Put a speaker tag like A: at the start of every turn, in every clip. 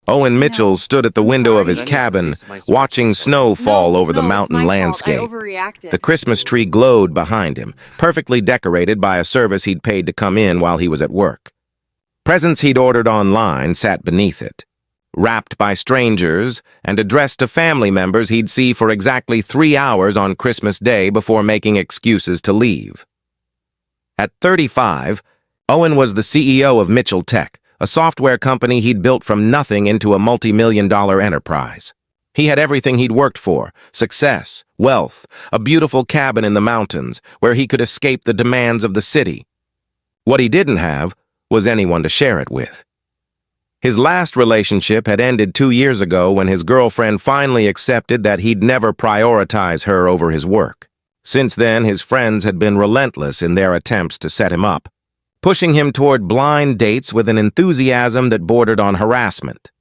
A: Owen Mitchell stood at the window of his cabin, watching snow fall over the mountain landscape. The Christmas tree glowed behind him, perfectly decorated by a service he'd paid to come in while he was at work. Presents he'd ordered online sat beneath it, wrapped by strangers and addressed to family members he'd see for exactly 3 hours on Christmas Day before making excuses to leave. At 35, Owen was the CEO of Mitchell Tech, a software company he'd built from nothing into a multi-million-dollar enterprise. He had everything he'd worked for: success, wealth, a beautiful cabin in the mountains where he could escape the demands of the city. What he didn't have was anyone to share it with. His last relationship had ended 2 years ago when his girlfriend finally accepted that he'd never prioritize her over his work. Since then, his friends had been relentless in their attempts to set him up, pushing him toward blind dates with an enthusiasm that bordered on harassment.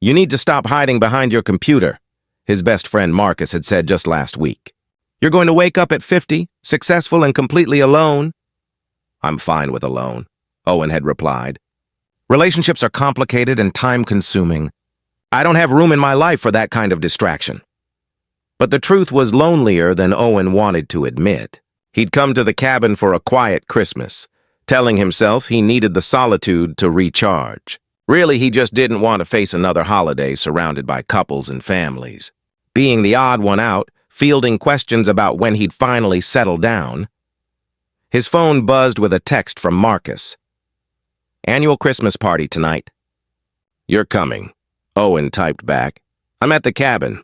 A: "You need to stop hiding behind your computer," his best friend Marcus had said just last week. "You're going to wake up at 50, successful and completely alone." "I'm fine with alone," Owen had replied. "Relationships are complicated and time-consuming. I don't have room in my life for that kind of distraction." But the truth was lonelier than Owen wanted to admit. He'd come to the cabin for a quiet Christmas, telling himself he needed the solitude to recharge. Really, he just didn't want to face another holiday surrounded by couples and families. Being the odd one out, fielding questions about when he'd finally settle down. His phone buzzed with a text from Marcus. "Annual Christmas party tonight." "You're coming," Owen typed back. "I'm at the cabin.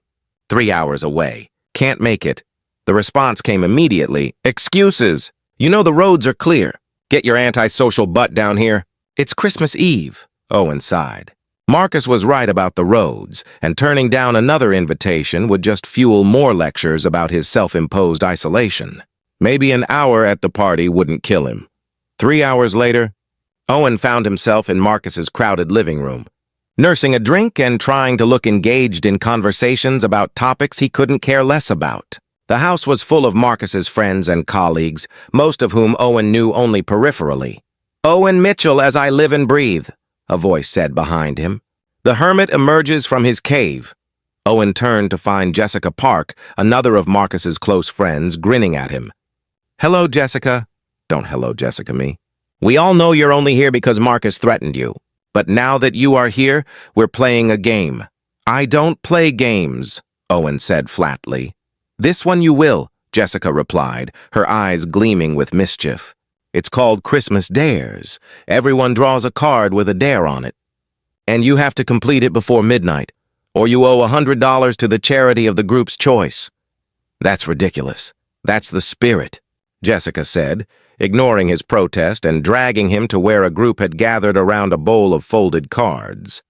A: 3 hours away. Can't make it." The response came immediately. "Excuses. You know the roads are clear. Get your antisocial butt down here." "It's Christmas Eve," Owen sighed. Marcus was right about the roads, and turning down another invitation would just fuel more lectures about his self-imposed isolation. Maybe an hour at the party wouldn't kill him. 3 hours later, Owen found himself in Marcus's crowded living room, nursing a drink and trying to look engaged in conversations about topics he couldn't care less about. The house was full of Marcus's friends and colleagues, most of whom Owen knew only peripherally. "Owen Mitchell as I live and breathe," a voice said behind him. "The hermit emerges from his cave." Owen turned to find Jessica Park, another of Marcus's close friends, grinning at him. "Hello, Jessica." "Don't hello, Jessica me. We all know you're only here because Marcus threatened you. But now that you are here, we're playing a game." "I don't play games," Owen said flatly. "This one you will," Jessica replied, her eyes gleaming with mischief. "It's called Christmas Dares. Everyone draws a card with a dare on it. And you have to complete it before midnight, or you owe $100 to the charity of the group's choice." "That's ridiculous. That's the spirit," Jessica said, ignoring his protest and dragging him to where a group had gathered around a bowl of folded cards.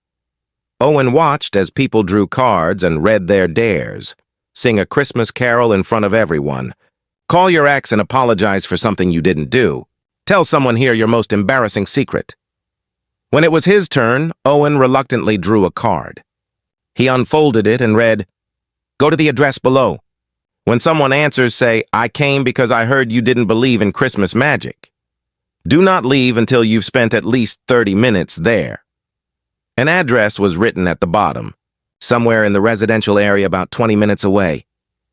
A: Owen watched as people drew cards and read their dares. Sing a Christmas carol in front of everyone. Call your ex and apologize for something you didn't do. Tell someone here your most embarrassing secret. When it was his turn, Owen reluctantly drew a card. He unfolded it and read, "Go to the address below. When someone answers, say, 'I came because I heard you didn't believe in Christmas magic.' Do not leave until you've spent at least 30 minutes there." An address was written at the bottom, somewhere in the residential area about 20 minutes away.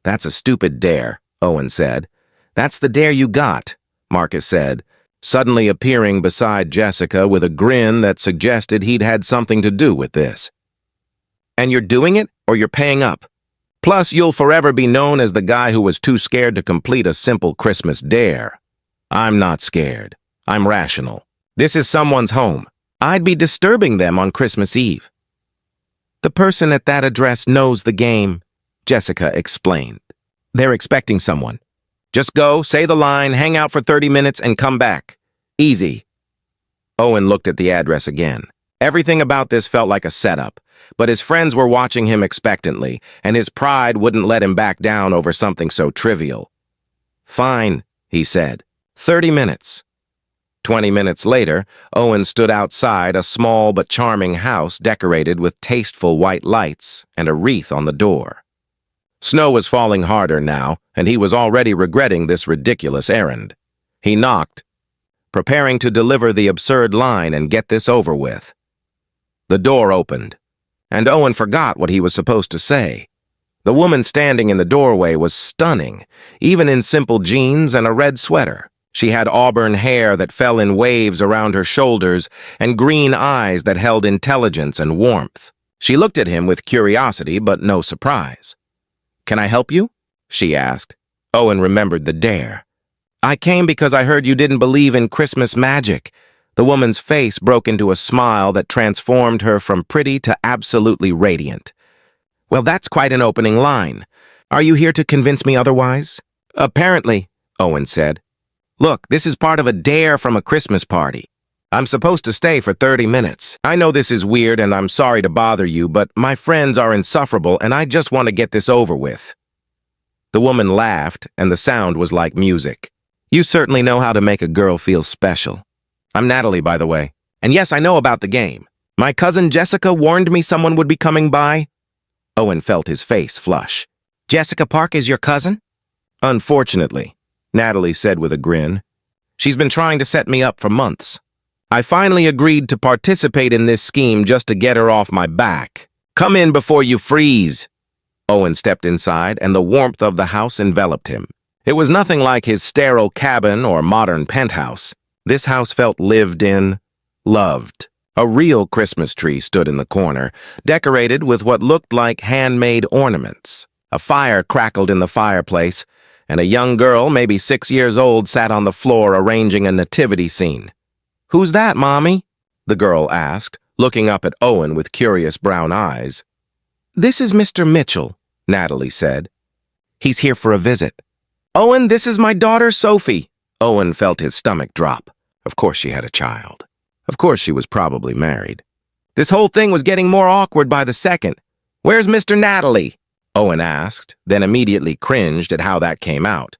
A: "That's a stupid dare," Owen said. "That's the dare you got," Marcus said, suddenly appearing beside Jessica with a grin that suggested he'd had something to do with this. "And you're doing it, or you're paying up? Plus, you'll forever be known as the guy who was too scared to complete a simple Christmas dare." "I'm not scared. I'm rational. This is someone's home. I'd be disturbing them on Christmas Eve." "The person at that address knows the game," Jessica explained. "They're expecting someone. Just go, say the line, hang out for 30 minutes, and come back. Easy." Owen looked at the address again. Everything about this felt like a setup, but his friends were watching him expectantly, and his pride wouldn't let him back down over something so trivial. "Fine," he said. 30 minutes. 20 minutes later, Owen stood outside a small but charming house decorated with tasteful white lights and a wreath on the door. Snow was falling harder now, and he was already regretting this ridiculous errand. He knocked, preparing to deliver the absurd line and get this over with. The door opened. and Owen forgot what he was supposed to say. The woman standing in the doorway was stunning, even in simple jeans and a red sweater. She had auburn hair that fell in waves around her shoulders and green eyes that held intelligence and warmth. She looked at him with curiosity but no surprise. "Can I help you?" she asked. Owen remembered the dare. "I came because I heard you didn't believe in Christmas magic." The woman's face broke into a smile that transformed her from pretty to absolutely radiant. "Well, that's quite an opening line. Are you here to convince me otherwise?" "Apparently," Owen said. "Look, this is part of a dare from a Christmas party. I'm supposed to stay for 30 minutes. I know this is weird and I'm sorry to bother you, but my friends are insufferable and I just want to get this over with." The woman laughed, and the sound was like music. "You certainly know how to make a girl feel special. I'm Natalie, by the way. And yes, I know about the game. My cousin Jessica warned me someone would be coming by." Owen felt his face flush. "Jessica Park is your cousin?" "Unfortunately," Natalie said with a grin. "She's been trying to set me up for months. I finally agreed to participate in this scheme just to get her off my back. Come in before you freeze." Owen stepped inside, and the warmth of the house enveloped him. It was nothing like his sterile cabin or modern penthouse. This house felt lived in, loved. A real Christmas tree stood in the corner, decorated with what looked like handmade ornaments. A fire crackled in the fireplace, and a young girl, maybe 6 years old, sat on the floor arranging a nativity scene. "Who's that, Mommy?" the girl asked, looking up at Owen with curious brown eyes. "This is Mr. Mitchell," Natalie said. "He's here for a visit." "Owen, this is my daughter, Sophie." Owen felt his stomach drop. Of course she had a child. Of course she was probably married. This whole thing was getting more awkward by the second. "Where's Mr. Natalie?" Owen asked, then immediately cringed at how that came out.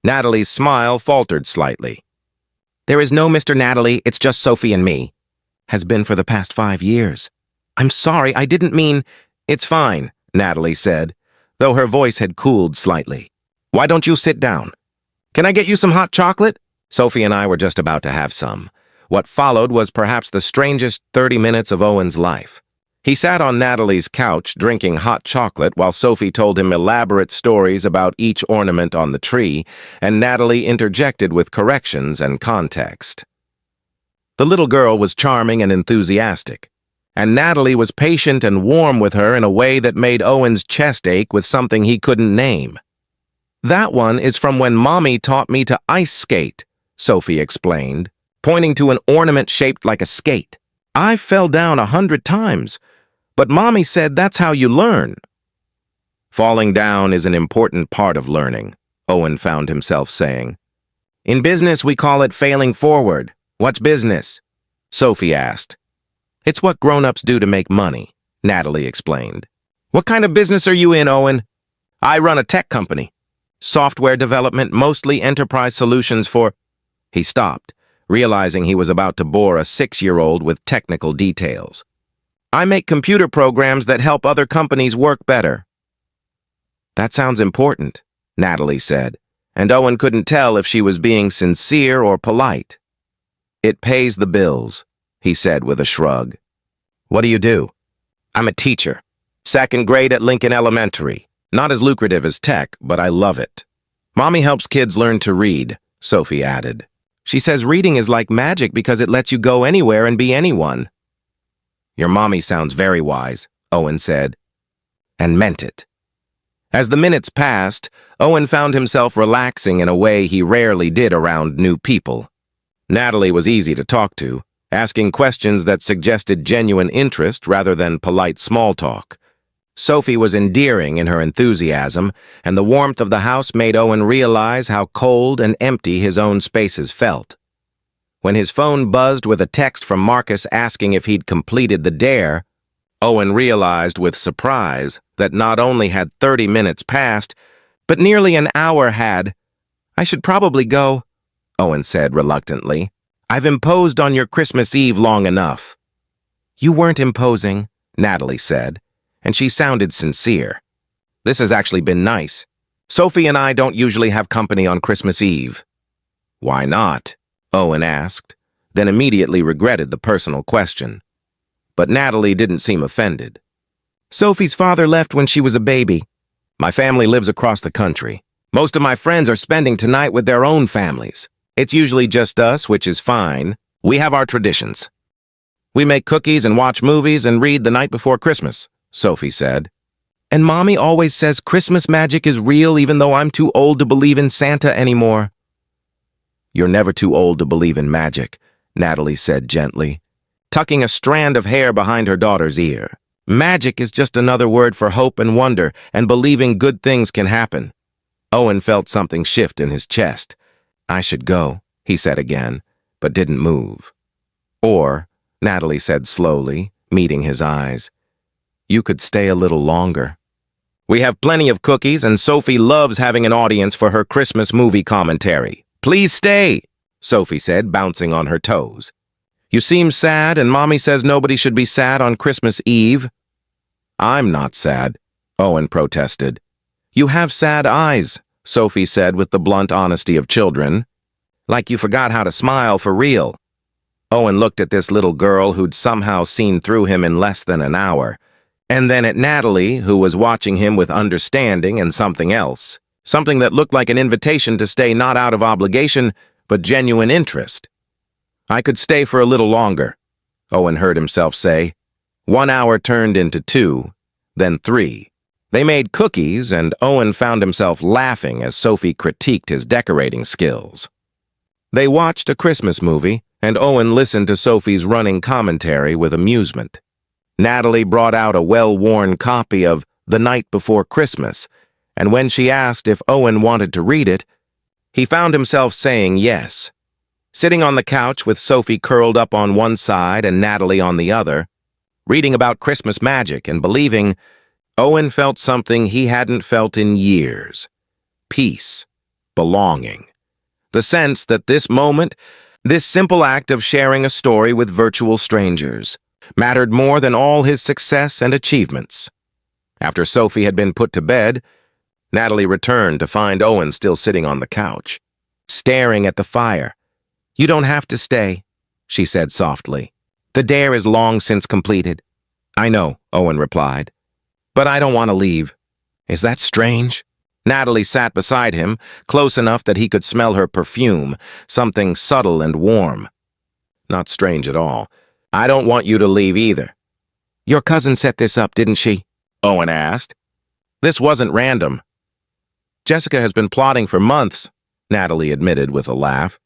A: Natalie's smile faltered slightly. "There is no Mr. Natalie, it's just Sophie and me. Has been for the past 5 years. I'm sorry, I didn't mean—" "It's fine," Natalie said, though her voice had cooled slightly. "Why don't you sit down? Can I get you some hot chocolate?" Sophie and I were just about to have some. What followed was perhaps the strangest 30 minutes of Owen's life. He sat on Natalie's couch drinking hot chocolate while Sophie told him elaborate stories about each ornament on the tree, and Natalie interjected with corrections and context. The little girl was charming and enthusiastic, and Natalie was patient and warm with her in a way that made Owen's chest ache with something he couldn't name. "That one is from when Mommy taught me to ice skate," Sophie explained, pointing to an ornament shaped like a skate. "I fell down 100 times, but Mommy said that's how you learn." "Falling down is an important part of learning," Owen found himself saying. "In business, we call it failing forward. What's business?" Sophie asked. "It's what grown-ups do to make money," Natalie explained. "What kind of business are you in, Owen?" "I run a tech company. Software development, mostly enterprise solutions for—" He stopped, realizing he was about to bore a 6-year-old with technical details. "I make computer programs that help other companies work better." "That sounds important," Natalie said, and Owen couldn't tell if she was being sincere or polite. "It pays the bills," he said with a shrug. "What do you do?" "I'm a teacher. 2nd grade at Lincoln Elementary. Not as lucrative as tech, but I love it." "Mommy helps kids learn to read," Sophie added. "She says reading is like magic because it lets you go anywhere and be anyone." "Your mommy sounds very wise," Owen said, and meant it. As the minutes passed, Owen found himself relaxing in a way he rarely did around new people. Natalie was easy to talk to, asking questions that suggested genuine interest rather than polite small talk. Sophie was endearing in her enthusiasm, and the warmth of the house made Owen realize how cold and empty his own spaces felt. When his phone buzzed with a text from Marcus asking if he'd completed the dare, Owen realized with surprise that not only had 30 minutes passed, but nearly an hour had. "I should probably go," Owen said reluctantly. "I've imposed on your Christmas Eve long enough." "You weren't imposing," Natalie said, and she sounded sincere. "This has actually been nice. Sophie and I don't usually have company on Christmas Eve." "Why not?" Owen asked, then immediately regretted the personal question. But Natalie didn't seem offended. Sophie's father left when she was a baby. My family lives across the country. Most of my friends are spending tonight with their own families. It's usually just us, which is fine. We have our traditions. We make cookies and watch movies and read the night before Christmas, Sophie said. And Mommy always says Christmas magic is real even though I'm too old to believe in Santa anymore. You're never too old to believe in magic, Natalie said gently, tucking a strand of hair behind her daughter's ear. Magic is just another word for hope and wonder and believing good things can happen. Owen felt something shift in his chest. I should go, he said again, but didn't move. Or, Natalie said slowly, meeting his eyes, you could stay a little longer. We have plenty of cookies, and Sophie loves having an audience for her Christmas movie commentary. Please stay, Sophie said, bouncing on her toes. You seem sad, and Mommy says nobody should be sad on Christmas Eve. I'm not sad, Owen protested. You have sad eyes, Sophie said with the blunt honesty of children. Like you forgot how to smile for real. Owen looked at this little girl who'd somehow seen through him in less than an hour, and then at Natalie, who was watching him with understanding and something else, something that looked like an invitation to stay not out of obligation, but genuine interest. I could stay for a little longer, Owen heard himself say. 1 hour turned into 2, then 3. They made cookies, and Owen found himself laughing as Sophie critiqued his decorating skills. They watched a Christmas movie, and Owen listened to Sophie's running commentary with amusement. Natalie brought out a well-worn copy of The Night Before Christmas, and when she asked if Owen wanted to read it, he found himself saying yes. Sitting on the couch with Sophie curled up on one side and Natalie on the other, reading about Christmas magic and believing, Owen felt something he hadn't felt in years. Peace. Belonging. The sense that this moment, this simple act of sharing a story with virtual strangers, mattered more than all his success and achievements. After Sophie had been put to bed, Natalie returned to find Owen still sitting on the couch, staring at the fire. You don't have to stay, she said softly. The dare is long since completed. I know, Owen replied, but I don't want to leave. Is that strange? Natalie sat beside him, close enough that he could smell her perfume, something subtle and warm. Not strange at all. I don't want you to leave either. Your cousin set this up, didn't she? Owen asked. This wasn't random. Jessica has been plotting for months, Natalie admitted with a laugh.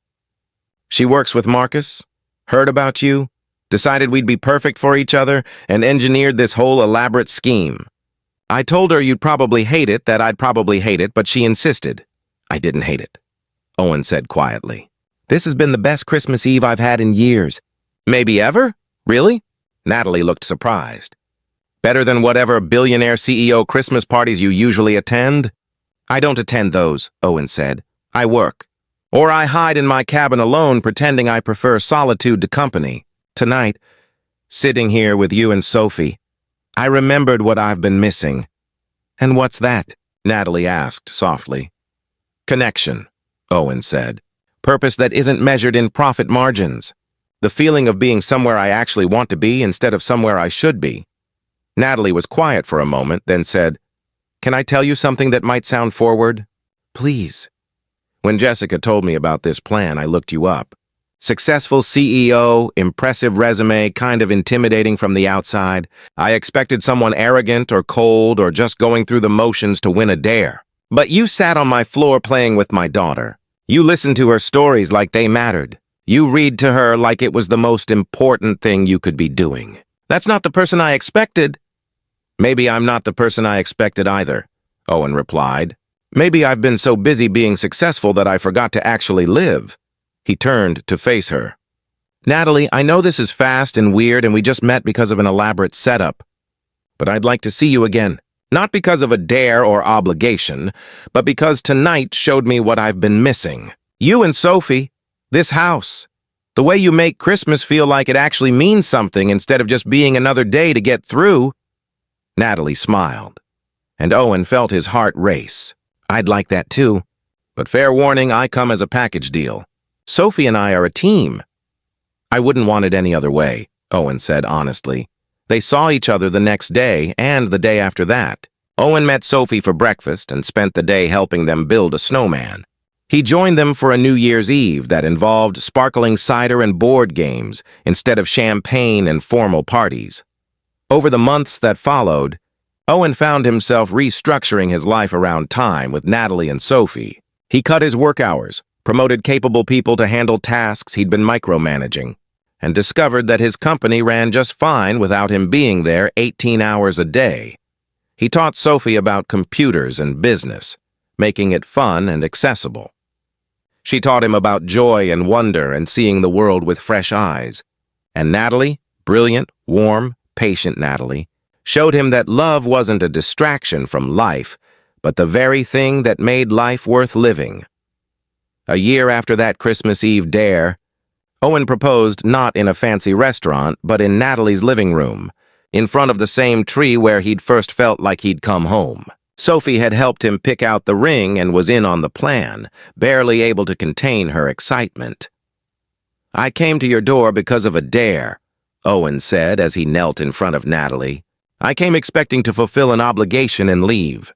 A: She works with Marcus, heard about you, decided we'd be perfect for each other, and engineered this whole elaborate scheme. I told her you'd probably hate it, that I'd probably hate it, but she insisted. I didn't hate it, Owen said quietly. This has been the best Christmas Eve I've had in years. Maybe ever? Really? Natalie looked surprised. Better than whatever billionaire CEO Christmas parties you usually attend? I don't attend those, Owen said. I work. Or I hide in my cabin alone pretending I prefer solitude to company. Tonight, sitting here with you and Sophie, I remembered what I've been missing. And what's that? Natalie asked softly. Connection, Owen said. Purpose that isn't measured in profit margins. The feeling of being somewhere I actually want to be instead of somewhere I should be. Natalie was quiet for a moment, then said, Can I tell you something that might sound forward? Please. When Jessica told me about this plan, I looked you up. Successful CEO, impressive resume, kind of intimidating from the outside. I expected someone arrogant or cold or just going through the motions to win a dare. But you sat on my floor playing with my daughter. You listened to her stories like they mattered. You read to her like it was the most important thing you could be doing. That's not the person I expected. Maybe I'm not the person I expected either, Owen replied. Maybe I've been so busy being successful that I forgot to actually live. He turned to face her. Natalie, I know this is fast and weird and we just met because of an elaborate setup. But I'd like to see you again. Not because of a dare or obligation, but because tonight showed me what I've been missing. You and Sophie, this house, the way you make Christmas feel like it actually means something instead of just being another day to get through. Natalie smiled, and Owen felt his heart race. I'd like that too. But fair warning, I come as a package deal. Sophie and I are a team. I wouldn't want it any other way, Owen said honestly. They saw each other the next day and the day after that. Owen met Sophie for breakfast and spent the day helping them build a snowman. He joined them for a New Year's Eve that involved sparkling cider and board games instead of champagne and formal parties. Over the months that followed, Owen found himself restructuring his life around time with Natalie and Sophie. He cut his work hours, promoted capable people to handle tasks he'd been micromanaging, and discovered that his company ran just fine without him being there 18 hours a day. He taught Sophie about computers and business, making it fun and accessible. She taught him about joy and wonder and seeing the world with fresh eyes. And Natalie, brilliant, warm, patient Natalie, showed him that love wasn't a distraction from life, but the very thing that made life worth living. A year after that Christmas Eve dare, Owen proposed not in a fancy restaurant, but in Natalie's living room, in front of the same tree where he'd first felt like he'd come home. Sophie had helped him pick out the ring and was in on the plan, barely able to contain her excitement. "I came to your door because of a dare," Owen said as he knelt in front of Natalie. "I came expecting to fulfill an obligation and leave.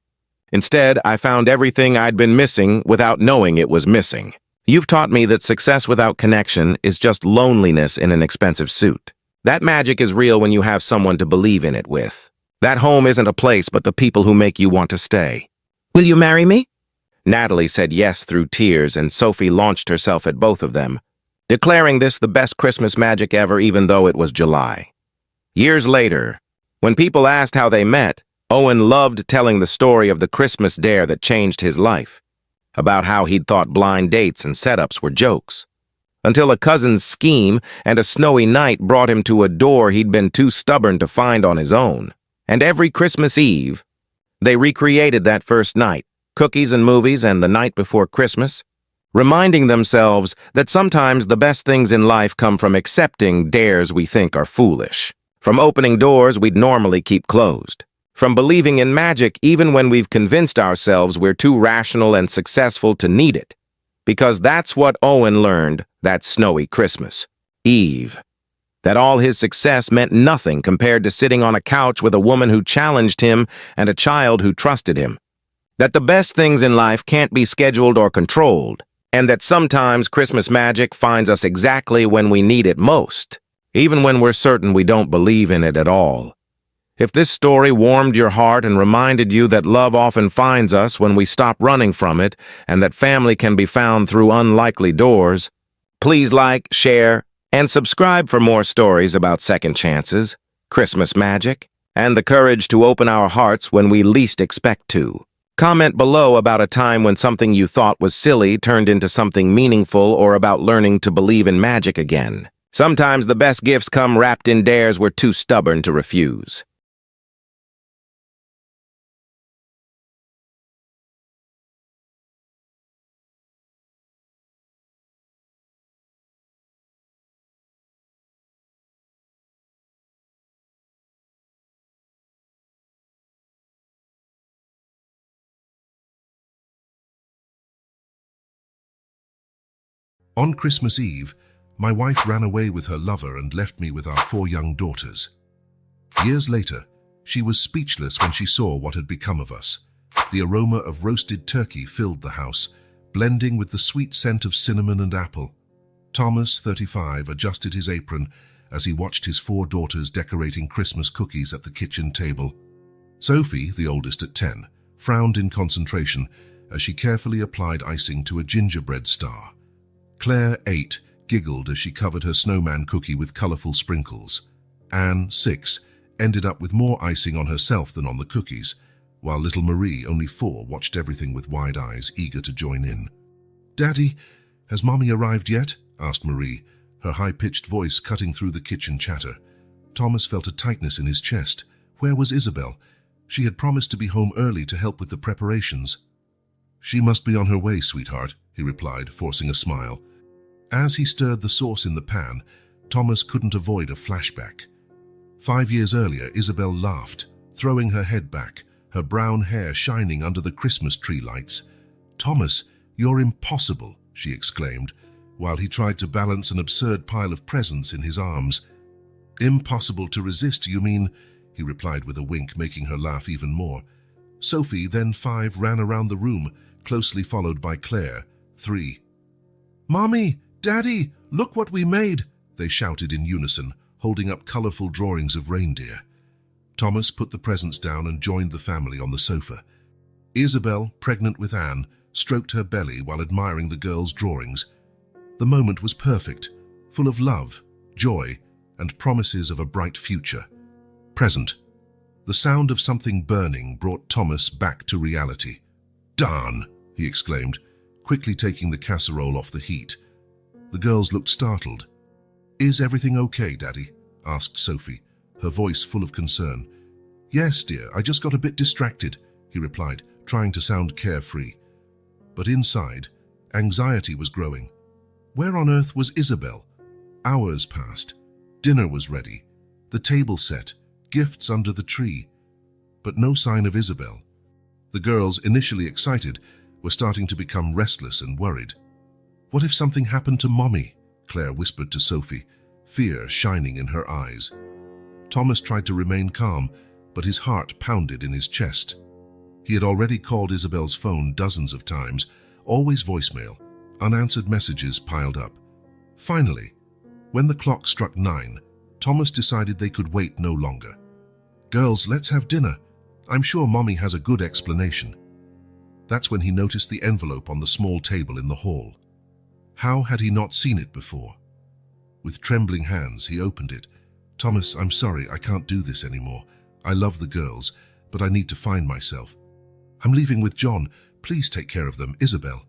A: Instead, I found everything I'd been missing without knowing it was missing. You've taught me that success without connection is just loneliness in an expensive suit. That magic is real when you have someone to believe in it with. That home isn't a place but the people who make you want to stay. Will you marry me?" Natalie said yes through tears, and Sophie launched herself at both of them, declaring this the best Christmas magic ever even though it was July. Years later, when people asked how they met, Owen loved telling the story of the Christmas dare that changed his life, about how he'd thought blind dates and setups were jokes, until a cousin's scheme and a snowy night brought him to a door he'd been too stubborn to find on his own. And every Christmas Eve, they recreated that first night, cookies and movies and the night before Christmas, reminding themselves that sometimes the best things in life come from accepting dares we think are foolish, from opening doors we'd normally keep closed, from believing in magic even when we've convinced ourselves we're too rational and successful to need it. Because that's what Owen learned that snowy Christmas Eve. That all his success meant nothing compared to sitting on a couch with a woman who challenged him and a child who trusted him. That the best things in life can't be scheduled or controlled, and that sometimes Christmas magic finds us exactly when we need it most, even when we're certain we don't believe in it at all. If this story warmed your heart and reminded you that love often finds us when we stop running from it, and that family can be found through unlikely doors, please like, share, and subscribe for more stories about second chances, Christmas magic, and the courage to open our hearts when we least expect to. Comment below about a time when something you thought was silly turned into something meaningful, or about learning to believe in magic again. Sometimes the best gifts come wrapped in dares we're too stubborn to refuse.
B: On Christmas Eve, my wife ran away with her lover and left me with our 4 young daughters. Years later, she was speechless when she saw what had become of us. The aroma of roasted turkey filled the house, blending with the sweet scent of cinnamon and apple. Thomas, 35, adjusted his apron as he watched his 4 daughters decorating Christmas cookies at the kitchen table. Sophie, the oldest at 10, frowned in concentration as she carefully applied icing to a gingerbread star. Claire, 8, giggled as she covered her snowman cookie with colorful sprinkles. Anne, 6, ended up with more icing on herself than on the cookies, while little Marie, only 4, watched everything with wide eyes, eager to join in. "Daddy, has Mommy arrived yet?" asked Marie, her high-pitched voice cutting through the kitchen chatter. Thomas felt a tightness in his chest. Where was Isabel? She had promised to be home early to help with the preparations. "She must be on her way, sweetheart," he replied, forcing a smile. As he stirred the sauce in the pan, Thomas couldn't avoid a flashback. 5 years earlier, Isabel laughed, throwing her head back, her brown hair shining under the Christmas tree lights. "Thomas, you're impossible," she exclaimed, while he tried to balance an absurd pile of presents in his arms. Impossible to resist, you mean? He replied with a wink, making her laugh even more. Sophie, then 5, ran around the room, closely followed by Claire, 3. "Mommy! Daddy! Look what we made!" they shouted in unison, holding up colorful drawings of reindeer. Thomas put the presents down and joined the family on the sofa. Isabel, pregnant with Anne, stroked her belly while admiring the girls' drawings. The moment was perfect, full of love, joy, and promises of a bright future. Present. The sound of something burning brought Thomas back to reality. "Darn!" he exclaimed, quickly taking the casserole off the heat. The girls looked startled. "Is everything okay, Daddy?" asked Sophie, her voice full of concern. "Yes, dear, I just got a bit distracted," he replied, trying to sound carefree. But inside, anxiety was growing. Where on earth was Isabel? Hours passed. Dinner was ready, the table set, gifts under the tree. But no sign of Isabel. The girls, initially excited, were starting to become restless and worried. "What if something happened to Mommy?" Claire whispered to Sophie, fear shining in her eyes. Thomas tried to remain calm, but his heart pounded in his chest. He had already called Isabel's phone dozens of times, always voicemail. Unanswered messages piled up. Finally, when the clock struck 9, Thomas decided they could wait no longer. "Girls, let's have dinner. I'm sure Mommy has a good explanation." That's when he noticed the envelope on the small table in the hall. How had he not seen it before? With trembling hands, he opened it. "Thomas, I'm sorry, I can't do this anymore. I love the girls, but I need to find myself. I'm leaving with John. Please take care of them, Isabel."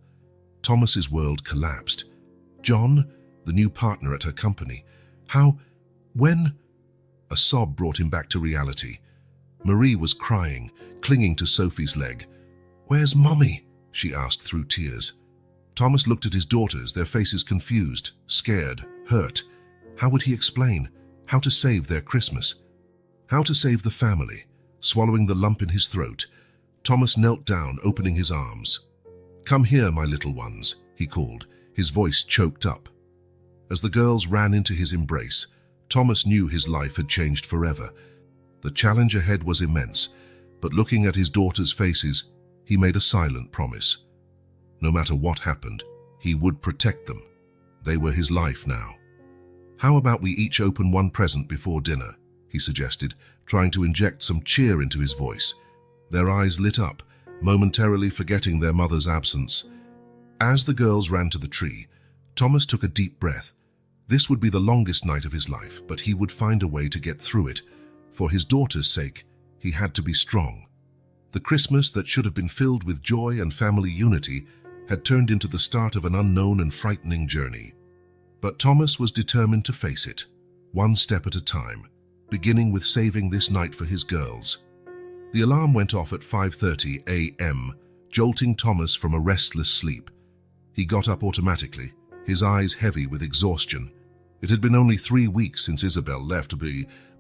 B: Thomas's world collapsed. John, the new partner at her company. How? When? A sob brought him back to reality. Marie was crying, clinging to Sophie's leg. "Where's Mommy?" she asked through tears. Thomas looked at his daughters, their faces confused, scared, hurt. How would he explain? How to save their Christmas? How to save the family? Swallowing the lump in his throat, Thomas knelt down, opening his arms. "Come here, my little ones," he called, his voice choked up. As the girls ran into his embrace, Thomas knew his life had changed forever. The challenge ahead was immense, but looking at his daughters' faces, he made a silent promise. No matter what happened, he would protect them. They were his life now. "How about we each open one present before dinner?" he suggested, trying to inject some cheer into his voice. Their eyes lit up, momentarily forgetting their mother's absence. As the girls ran to the tree, Thomas took a deep breath. This would be the longest night of his life, but he would find a way to get through it. For his daughter's sake, he had to be strong. The Christmas that should have been filled with joy and family unity had turned into the start of an unknown and frightening journey. But Thomas was determined to face it, one step at a time, beginning with saving this night for his girls. The alarm went off at 5:30 a.m., jolting Thomas from a restless sleep. He got up automatically, his eyes heavy with exhaustion. It had been only 3 weeks since Isabel left,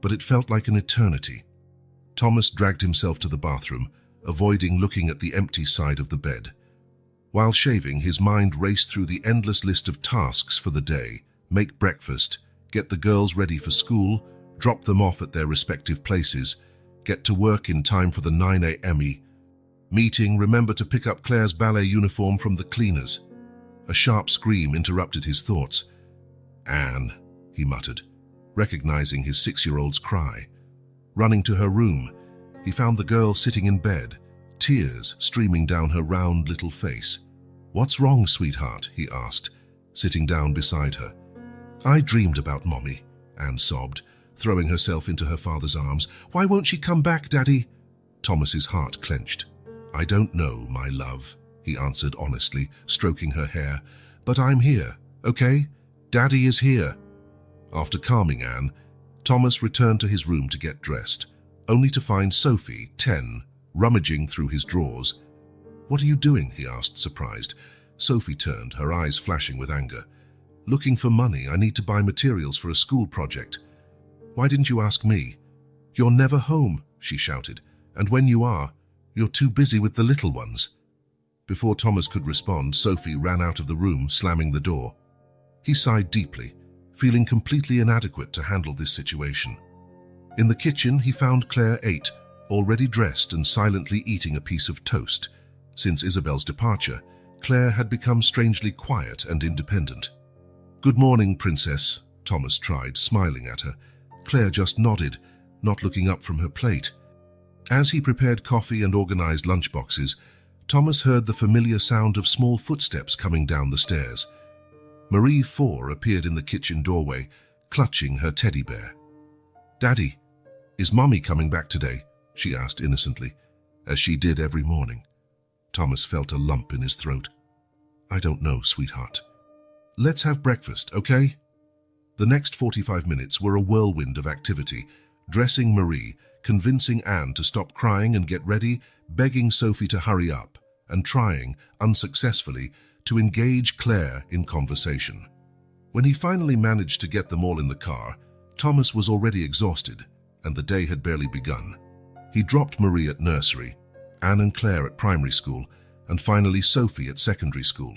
B: but it felt like an eternity. Thomas dragged himself to the bathroom, avoiding looking at the empty side of the bed. While shaving, his mind raced through the endless list of tasks for the day: make breakfast, get the girls ready for school, drop them off at their respective places, get to work in time for the 9 a.m. meeting, remember to pick up Claire's ballet uniform from the cleaners. A sharp scream interrupted his thoughts. "Anne," he muttered, recognizing his 6-year-old's cry. Running to her room, he found the girl sitting in bed, tears streaming down her round little face. "What's wrong, sweetheart?" he asked, sitting down beside her. "I dreamed about Mommy," Anne sobbed, throwing herself into her father's arms. "Why won't she come back, Daddy?" Thomas's heart clenched. "I don't know, my love," he answered honestly, stroking her hair. "But I'm here, okay? Daddy is here." After calming Anne, Thomas returned to his room to get dressed, only to find Sophie, 10, rummaging through his drawers. "What are you doing?" he asked, surprised. Sophie turned, her eyes flashing with anger. "Looking for money. I need to buy materials for a school project." "Why didn't you ask me?" "You're never home," she shouted, "and when you are, you're too busy with the little ones." Before Thomas could respond, Sophie ran out of the room, slamming the door. He sighed deeply, feeling completely inadequate to handle this situation. In the kitchen, he found Claire 8, already dressed and silently eating a piece of toast. Since Isabel's departure, Claire had become strangely quiet and independent. "Good morning, Princess," Thomas tried, smiling at her. Claire just nodded, not looking up from her plate. As he prepared coffee and organized lunchboxes, Thomas heard the familiar sound of small footsteps coming down the stairs. Marie 4 appeared in the kitchen doorway, clutching her teddy bear. "Daddy, is Mommy coming back today?" she asked innocently, as she did every morning. Thomas felt a lump in his throat. "I don't know, sweetheart. Let's have breakfast, okay?" The next 45 minutes were a whirlwind of activity, dressing Marie, convincing Anne to stop crying and get ready, begging Sophie to hurry up, and trying, unsuccessfully, to engage Claire in conversation. When he finally managed to get them all in the car, Thomas was already exhausted, and the day had barely begun. He dropped Marie at nursery, Anne and Claire at primary school, and finally Sophie at secondary school.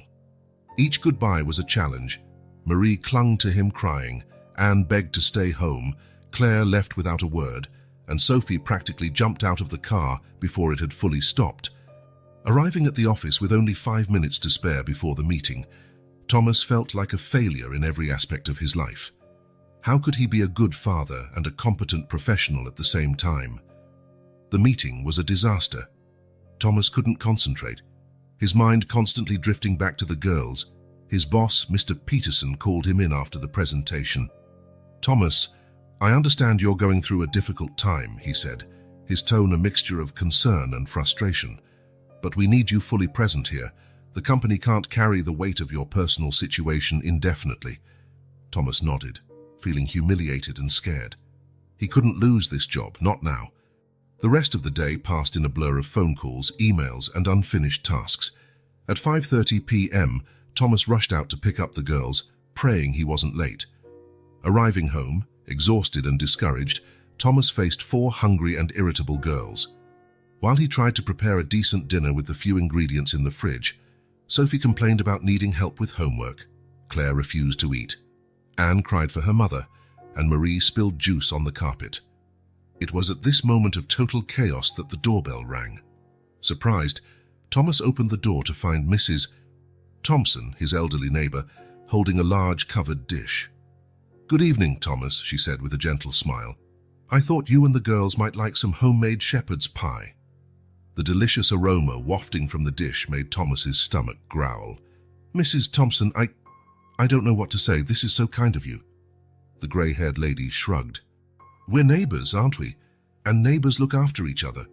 B: Each goodbye was a challenge. Marie clung to him crying, Anne begged to stay home, Claire left without a word, and Sophie practically jumped out of the car before it had fully stopped. Arriving at the office with only 5 minutes to spare before the meeting, Thomas felt like a failure in every aspect of his life. How could he be a good father and a competent professional at the same time? The meeting was a disaster. Thomas couldn't concentrate, his mind constantly drifting back to the girls. His boss, Mr. Peterson, called him in after the presentation. "Thomas, I understand you're going through a difficult time," he said, his tone a mixture of concern and frustration. "But we need you fully present here. The company can't carry the weight of your personal situation indefinitely." Thomas nodded, feeling humiliated and scared. He couldn't lose this job, not now. The rest of the day passed in a blur of phone calls, emails, and unfinished tasks. At 5:30 p.m., Thomas rushed out to pick up the girls, praying he wasn't late. Arriving home, exhausted and discouraged, Thomas faced 4 hungry and irritable girls. While he tried to prepare a decent dinner with the few ingredients in the fridge, Sophie complained about needing help with homework. Claire refused to eat. Anne cried for her mother, and Marie spilled juice on the carpet. It was at this moment of total chaos that the doorbell rang. Surprised, Thomas opened the door to find Mrs. Thompson, his elderly neighbor, holding a large covered dish. "Good evening, Thomas," she said with a gentle smile. "I thought you and the girls might like some homemade shepherd's pie." The delicious aroma wafting from the dish made Thomas's stomach growl. "Mrs. Thompson, I don't know what to say. This is so kind of you." The grey-haired lady shrugged. "We're neighbors, aren't we? And neighbors look after each other."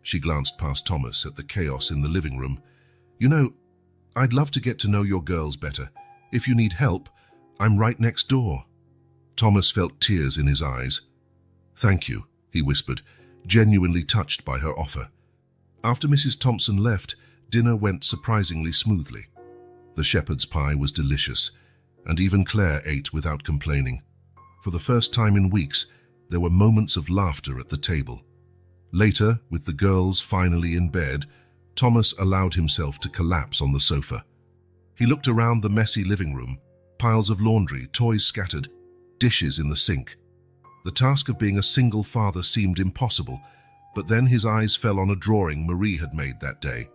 B: She glanced past Thomas at the chaos in the living room. "You know, I'd love to get to know your girls better. If you need help, I'm right next door." Thomas felt tears in his eyes. "Thank you," he whispered, genuinely touched by her offer. After Mrs. Thompson left, dinner went surprisingly smoothly. The shepherd's pie was delicious, and even Claire ate without complaining. For the first time in weeks, there were moments of laughter at the table. Later, with the girls finally in bed, Thomas allowed himself to collapse on the sofa. He looked around the messy living room, piles of laundry, toys scattered, dishes in the sink. The task of being a single father seemed impossible, but then his eyes fell on a drawing Marie had made that day,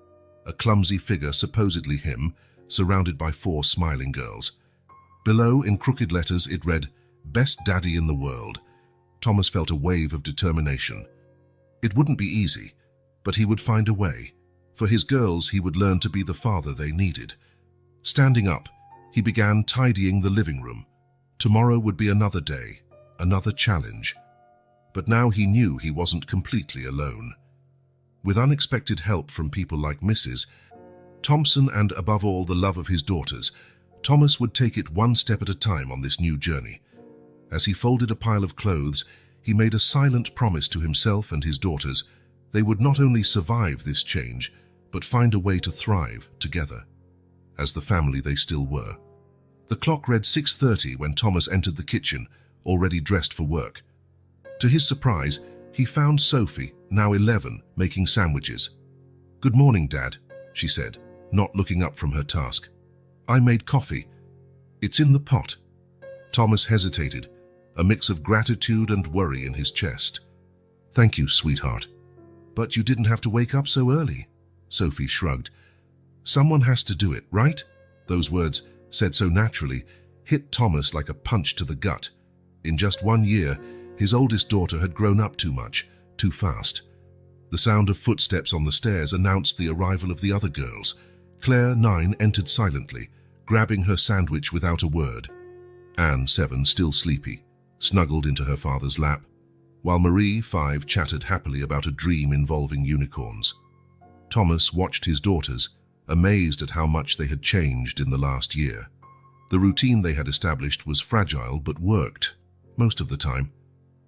B: a clumsy figure, supposedly him, surrounded by 4 smiling girls. Below, in crooked letters, it read, "Best Daddy in the World." Thomas felt a wave of determination. It wouldn't be easy, but he would find a way. For his girls, he would learn to be the father they needed. Standing up, he began tidying the living room. Tomorrow would be another day, another challenge. But now he knew he wasn't completely alone. With unexpected help from people like Mrs. Thompson and, above all, the love of his daughters, Thomas would take it one step at a time on this new journey. As he folded a pile of clothes, he made a silent promise to himself and his daughters. They would not only survive this change, but find a way to thrive together, as the family they still were. The clock read 6:30 when Thomas entered the kitchen, already dressed for work. To his surprise, he found Sophie, now 11, making sandwiches. "Good morning, Dad," she said, not looking up from her task. "I made coffee. It's in the pot." Thomas hesitated, a mix of gratitude and worry in his chest. "Thank you, sweetheart. But you didn't have to wake up so early." Sophie shrugged. "Someone has to do it, right?" Those words, said so naturally, hit Thomas like a punch to the gut. In just 1 year, his oldest daughter had grown up too much, too fast. The sound of footsteps on the stairs announced the arrival of the other girls. Claire, 9, entered silently, grabbing her sandwich without a word. Anne, 7, still sleepy, snuggled into her father's lap, while Marie, 5, chattered happily about a dream involving unicorns. Thomas watched his daughters, amazed at how much they had changed in the last year. The routine they had established was fragile but worked, most of the time.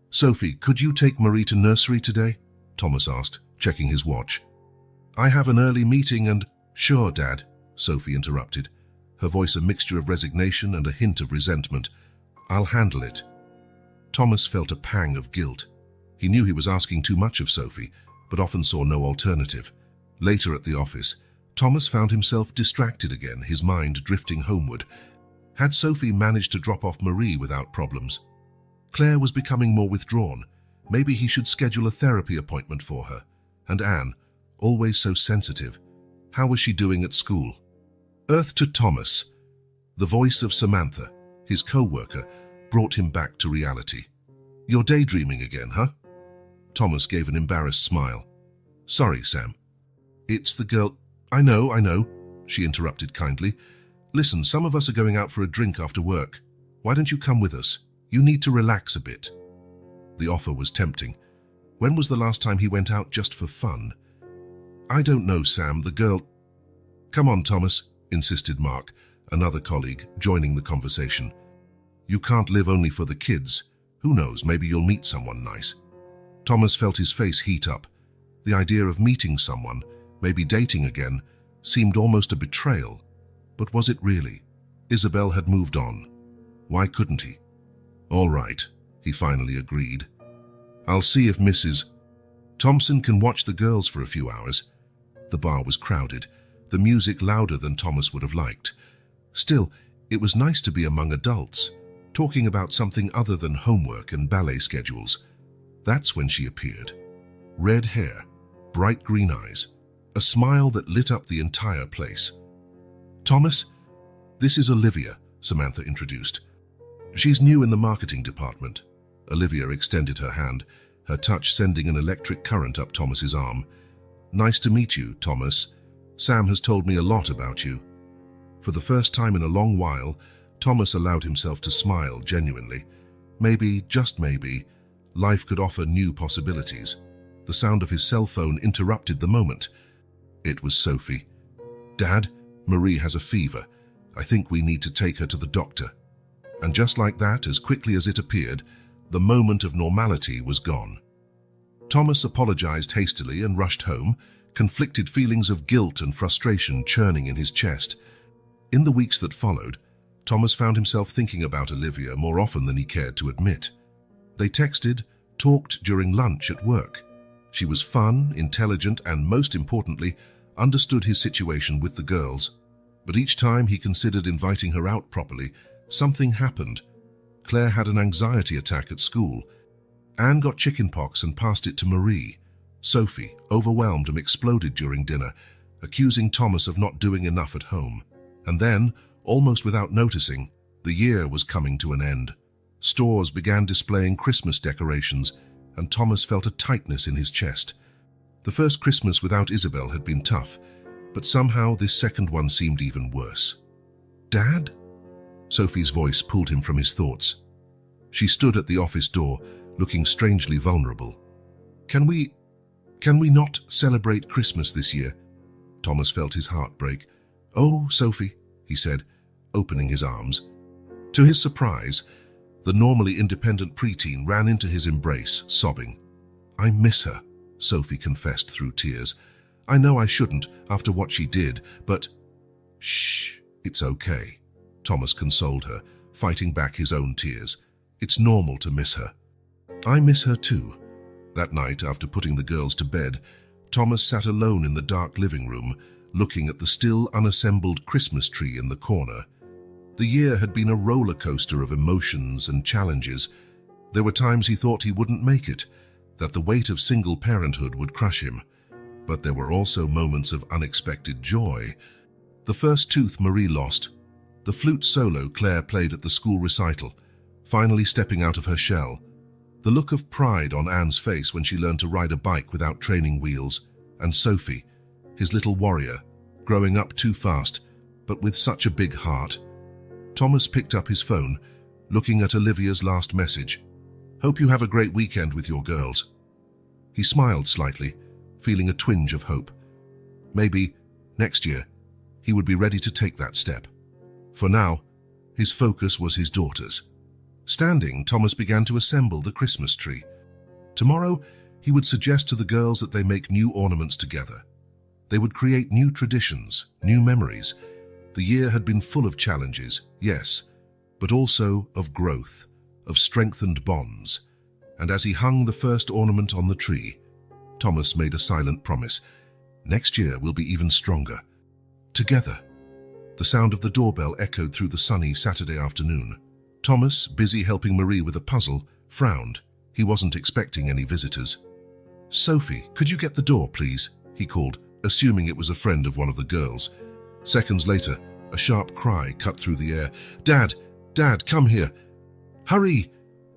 B: "Sophie, could you take Marie to nursery today?" Thomas asked, checking his watch. "I have an early meeting and—" "Sure, Dad," Sophie interrupted, her voice a mixture of resignation and a hint of resentment. "I'll handle it." Thomas felt a pang of guilt. He knew he was asking too much of Sophie, but often saw no alternative. Later at the office, Thomas found himself distracted again, his mind drifting homeward. Had Sophie managed to drop off Marie without problems? Claire was becoming more withdrawn. Maybe he should schedule a therapy appointment for her. And Anne, always so sensitive. How was she doing at school? Earth to Thomas. The voice of Samantha, his co-worker, brought him back to reality. "You're daydreaming again, huh?" Thomas gave an embarrassed smile. "Sorry, Sam." "It's the girl—" I know," she interrupted kindly. "Listen, some of us are going out for a drink after work. Why don't you come with us? You need to relax a bit." The offer was tempting. When was the last time he went out just for fun? "I don't know, Sam, the girl—" "Come on, Thomas," insisted Mark, another colleague, joining the conversation. "You can't live only for the kids. Who knows, maybe you'll meet someone nice." Thomas felt his face heat up. The idea of meeting someone, maybe dating again, seemed almost a betrayal. But was it really? Isabel had moved on. Why couldn't he? "All right," he finally agreed. "I'll see if Mrs. Thompson can watch the girls for a few hours." The bar was crowded, the music louder than Thomas would have liked. Still, it was nice to be among adults, talking about something other than homework and ballet schedules. That's when she appeared. Red hair, bright green eyes, a smile that lit up the entire place. "Thomas, this is Olivia," Samantha introduced. "She's new in the marketing department." Olivia extended her hand, her touch sending an electric current up Thomas's arm. "Nice to meet you, Thomas. Sam has told me a lot about you." For the first time in a long while, Thomas allowed himself to smile genuinely. Maybe, just maybe, life could offer new possibilities. The sound of his cell phone interrupted the moment. It was Sophie. "Dad, Marie has a fever. I think we need to take her to the doctor." And just like that, as quickly as it appeared, the moment of normality was gone. Thomas apologized hastily and rushed home, conflicted feelings of guilt and frustration churning in his chest. In the weeks that followed, Thomas found himself thinking about Olivia more often than he cared to admit. They texted, talked during lunch at work. She was fun, intelligent, and most importantly, understood his situation with the girls. But each time he considered inviting her out properly, something happened. Claire had an anxiety attack at school. Anne got chickenpox and passed it to Marie. Sophie, overwhelmed, and exploded during dinner, accusing Thomas of not doing enough at home. And then, almost without noticing, the year was coming to an end. Stores began displaying Christmas decorations, and Thomas felt a tightness in his chest. The first Christmas without Isabel had been tough, but somehow this second one seemed even worse. "Dad?" Sophie's voice pulled him from his thoughts. She stood at the office door, looking strangely vulnerable. Can we not celebrate Christmas this year?" Thomas felt his heart break. "Oh, Sophie," he said, opening his arms. To his surprise, the normally independent preteen ran into his embrace, sobbing. "I miss her," Sophie confessed through tears. "I know I shouldn't, after what she did, but—" "Shh, it's okay," Thomas consoled her, fighting back his own tears. "It's normal to miss her." "I miss her too." That night, after putting the girls to bed, Thomas sat alone in the dark living room, looking at the still unassembled Christmas tree in the corner. The year had been a roller coaster of emotions and challenges. There were times he thought he wouldn't make it, that the weight of single parenthood would crush him. But there were also moments of unexpected joy. The first tooth Marie lost, the flute solo Claire played at the school recital, finally stepping out of her shell, the look of pride on Anne's face when she learned to ride a bike without training wheels, and Sophie, his little warrior, growing up too fast, but with such a big heart. Thomas picked up his phone, looking at Olivia's last message. "Hope you have a great weekend with your girls." He smiled slightly, feeling a twinge of hope. Maybe, next year, he would be ready to take that step. For now, his focus was his daughters. Standing, Thomas began to assemble the Christmas tree. Tomorrow, he would suggest to the girls that they make new ornaments together. They would create new traditions, new memories. The year had been full of challenges, yes, but also of growth, of strengthened bonds. And as he hung the first ornament on the tree, Thomas made a silent promise. Next year will be even stronger. Together. The sound of the doorbell echoed through the sunny Saturday afternoon. Thomas, busy helping Marie with a puzzle, frowned. He wasn't expecting any visitors. "Sophie, could you get the door, please?" he called, assuming it was a friend of one of the girls. Seconds later, a sharp cry cut through the air. "Dad! Dad, come here! Hurry!"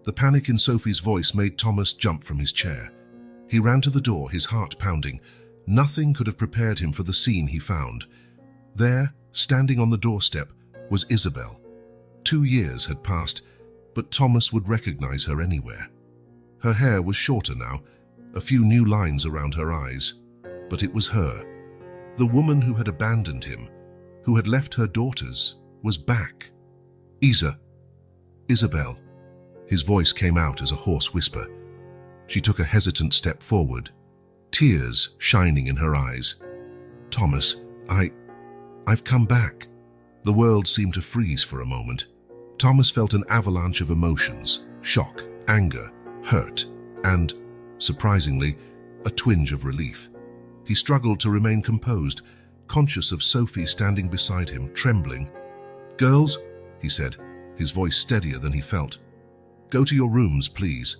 B: The panic in Sophie's voice made Thomas jump from his chair. He ran to the door, his heart pounding. Nothing could have prepared him for the scene he found. There, standing on the doorstep, was Isabel. 2 years had passed, but Thomas would recognize her anywhere. Her hair was shorter now, a few new lines around her eyes. But it was her. The woman who had abandoned him, who had left her daughters, was back. Isabel. His voice came out as a hoarse whisper. She took a hesitant step forward, tears shining in her eyes. "Thomas, I've come back." The world seemed to freeze for a moment. Thomas felt an avalanche of emotions, shock, anger, hurt, and, surprisingly, a twinge of relief. He struggled to remain composed, conscious of Sophie standing beside him, trembling. "Girls," he said, his voice steadier than he felt. "Go to your rooms, please."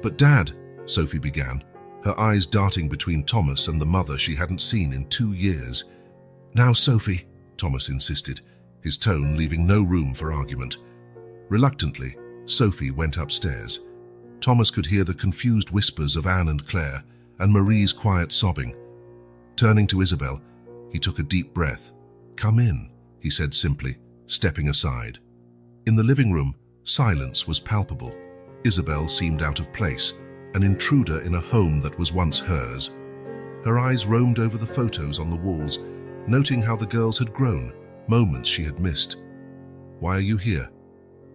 B: "But Dad," Sophie began, her eyes darting between Thomas and the mother she hadn't seen in 2 years. "Now, Sophie," Thomas insisted, his tone leaving no room for argument. Reluctantly, Sophie went upstairs. Thomas could hear the confused whispers of Anne and Claire, and Marie's quiet sobbing. Turning to Isabel, he took a deep breath. "Come in," he said simply, stepping aside. In the living room, silence was palpable. Isabel seemed out of place, an intruder in a home that was once hers. Her eyes roamed over the photos on the walls, noting how the girls had grown, moments she had missed. "Why are you here?"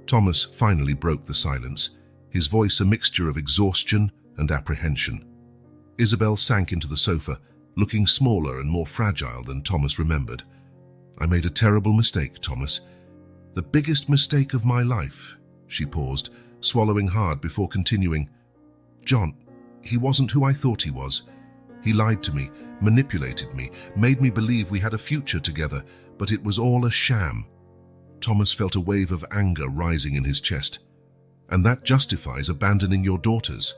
B: Thomas finally broke the silence, his voice a mixture of exhaustion and apprehension. Isabel sank into the sofa, looking smaller and more fragile than Thomas remembered. "I made a terrible mistake, Thomas. The biggest mistake of my life." She paused, swallowing hard before continuing. "John, he wasn't who I thought he was. He lied to me, manipulated me, made me believe we had a future together, but it was all a sham." Thomas felt a wave of anger rising in his chest. "And that justifies abandoning your daughters,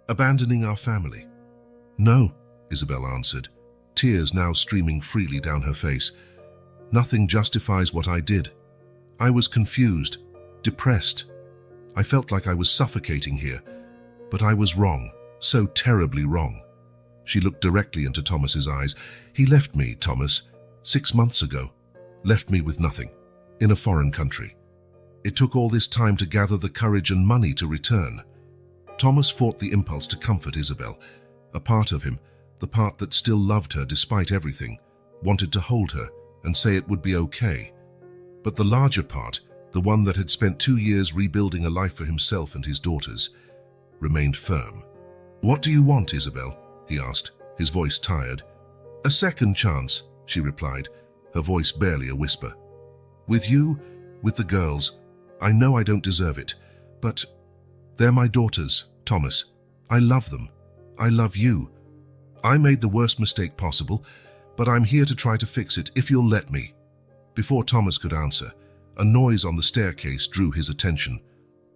B: abandoning our family." "No," Isabel answered, tears now streaming freely down her face. "Nothing justifies what I did. I was confused, depressed. I felt like I was suffocating here, but I was wrong, so terribly wrong." She looked directly into Thomas's eyes. "He left me, Thomas, 6 months ago. Left me with nothing, in a foreign country. It took all this time to gather the courage and money to return." Thomas fought the impulse to comfort Isabel. A part of him, the part that still loved her despite everything, wanted to hold her and say it would be okay. But the larger part, the one that had spent 2 years rebuilding a life for himself and his daughters, remained firm. "What do you want, Isabel?" he asked, his voice tired. "A second chance," she replied, her voice barely a whisper. "With you, with the girls. I know I don't deserve it, but they're my daughters, Thomas. I love them. I love you. I made the worst mistake possible, but I'm here to try to fix it if you'll let me." Before Thomas could answer, A noise on the staircase drew his attention.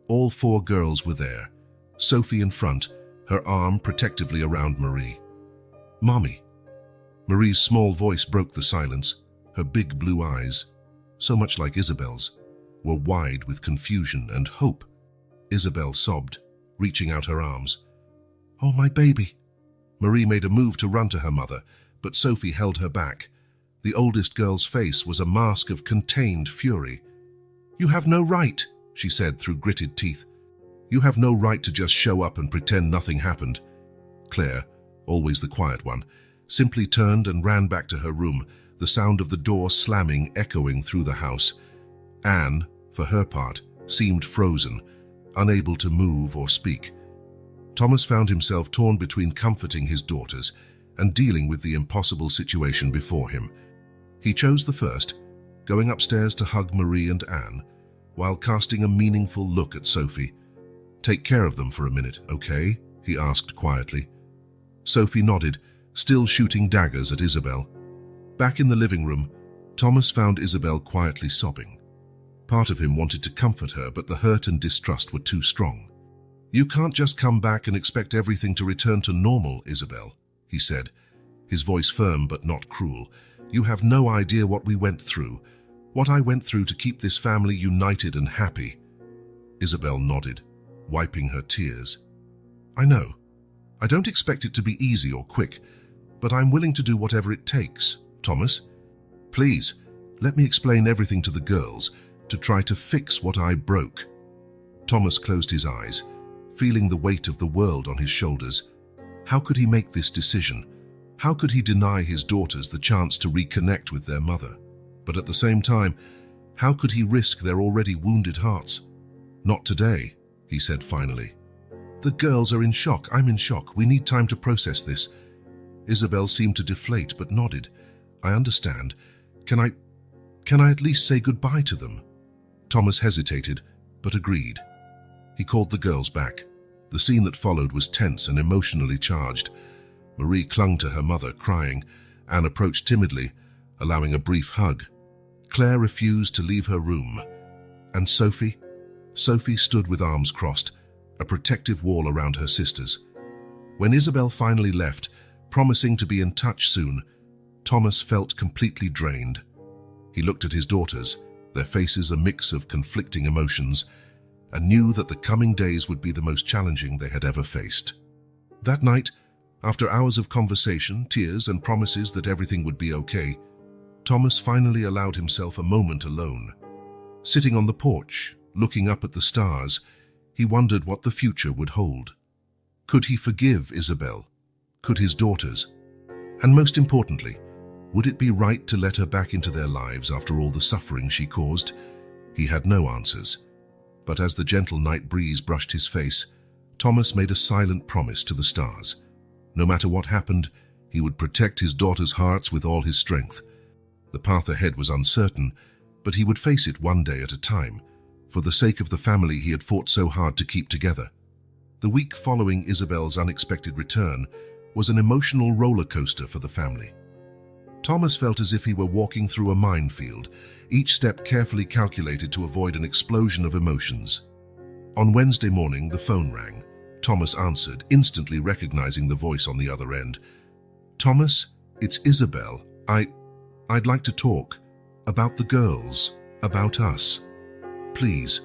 B: All 4 girls were there, Sophie in front, her arm protectively around Marie. "Mommy." Marie's small voice broke the silence. Her big blue eyes, so much like Isabel's, were wide with confusion and hope. Isabel sobbed, reaching out her arms. "Oh, my baby." Marie made a move to run to her mother, but Sophie held her back. The oldest girl's face was a mask of contained fury. "You have no right," she said through gritted teeth. "You have no right to just show up and pretend nothing happened." Claire, always the quiet one, simply turned and ran back to her room, the sound of the door slamming echoing through the house. Anne, for her part, seemed frozen, unable to move or speak. Thomas found himself torn between comforting his daughters and dealing with the impossible situation before him. He chose the first, going upstairs to hug Marie and Anne, while casting a meaningful look at Sophie. "Take care of them for a minute, okay?" he asked quietly. Sophie nodded, still shooting daggers at Isabel. Back in the living room, Thomas found Isabel quietly sobbing. Part of him wanted to comfort her, but the hurt and distrust were too strong. "You can't just come back and expect everything to return to normal, Isabel," he said, his voice firm but not cruel. "You have no idea what we went through, what I went through to keep this family united and happy." Isabel nodded, wiping her tears. "I know. I don't expect it to be easy or quick, but I'm willing to do whatever it takes, Thomas. Please, let me explain everything to the girls, to try to fix what I broke." Thomas closed his eyes, feeling the weight of the world on his shoulders. How could he make this decision? How could he deny his daughters the chance to reconnect with their mother? But at the same time, how could he risk their already wounded hearts? "Not today," he said finally. "The girls are in shock. I'm in shock. We need time to process this." Isabel seemed to deflate but nodded. "I understand. Can I at least say goodbye to them?" Thomas hesitated, but agreed. He called the girls back. The scene that followed was tense and emotionally charged. Marie clung to her mother, crying. Anne approached timidly, allowing a brief hug. Claire refused to leave her room. And Sophie? Sophie stood with arms crossed, a protective wall around her sisters. When Isabel finally left, promising to be in touch soon, Thomas felt completely drained. He looked at his daughters, their faces a mix of conflicting emotions, and knew that the coming days would be the most challenging they had ever faced. That night, after hours of conversation, tears, and promises that everything would be okay, Thomas finally allowed himself a moment alone. Sitting on the porch, looking up at the stars, he wondered what the future would hold. Could he forgive Isabel? Could his daughters? And most importantly, would it be right to let her back into their lives after all the suffering she caused? He had no answers. But as the gentle night breeze brushed his face, Thomas made a silent promise to the stars. No matter what happened, he would protect his daughters' hearts with all his strength. The path ahead was uncertain, but he would face it one day at a time, for the sake of the family he had fought so hard to keep together. The week following Isabel's unexpected return was an emotional roller coaster for the family. Thomas felt as if he were walking through a minefield, each step carefully calculated to avoid an explosion of emotions. On Wednesday morning, the phone rang. Thomas answered, instantly recognizing the voice on the other end. "Thomas, it's Isabel. I'd like to talk. About the girls. About us. Please."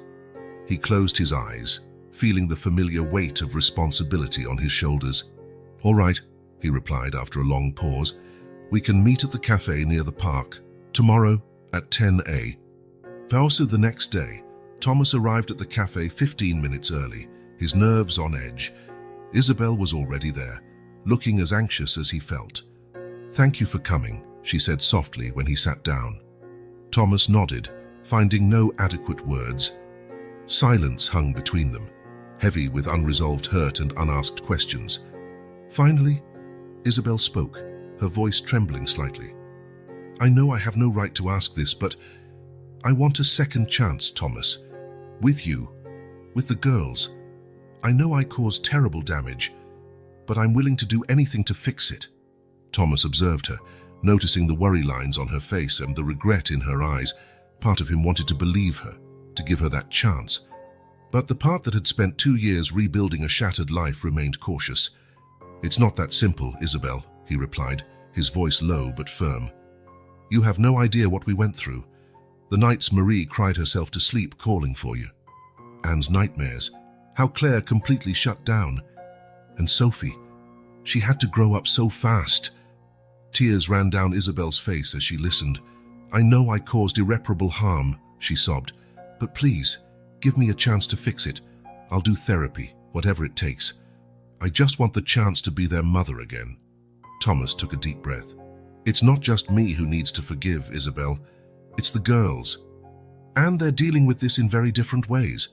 B: He closed his eyes, feeling the familiar weight of responsibility on his shoulders. "All right," he replied after a long pause. "We can meet at the cafe near the park, tomorrow at 10 a.m. Also the next day, Thomas arrived at the cafe 15 minutes early, his nerves on edge. Isabel was already there, looking as anxious as he felt. "Thank you for coming," she said softly when he sat down. Thomas nodded, finding no adequate words. Silence hung between them, heavy with unresolved hurt and unasked questions. Finally, Isabel spoke, her voice trembling slightly. "I know I have no right to ask this, but I want a second chance, Thomas. With you, with the girls. I know I caused terrible damage, but I'm willing to do anything to fix it." Thomas observed her, noticing the worry lines on her face and the regret in her eyes. Part of him wanted to believe her, to give her that chance. But the part that had spent 2 years rebuilding a shattered life remained cautious. "It's not that simple, Isabel," he replied, his voice low but firm. "You have no idea what we went through. The nights Marie cried herself to sleep calling for you. Anne's nightmares, how Claire completely shut down. And Sophie, she had to grow up so fast." Tears ran down Isabel's face as she listened. "I know I caused irreparable harm," she sobbed, "but please, give me a chance to fix it. I'll do therapy, whatever it takes. I just want the chance to be their mother again." Thomas took a deep breath. "It's not just me who needs to forgive, Isabel. It's the girls. And they're dealing with this in very different ways."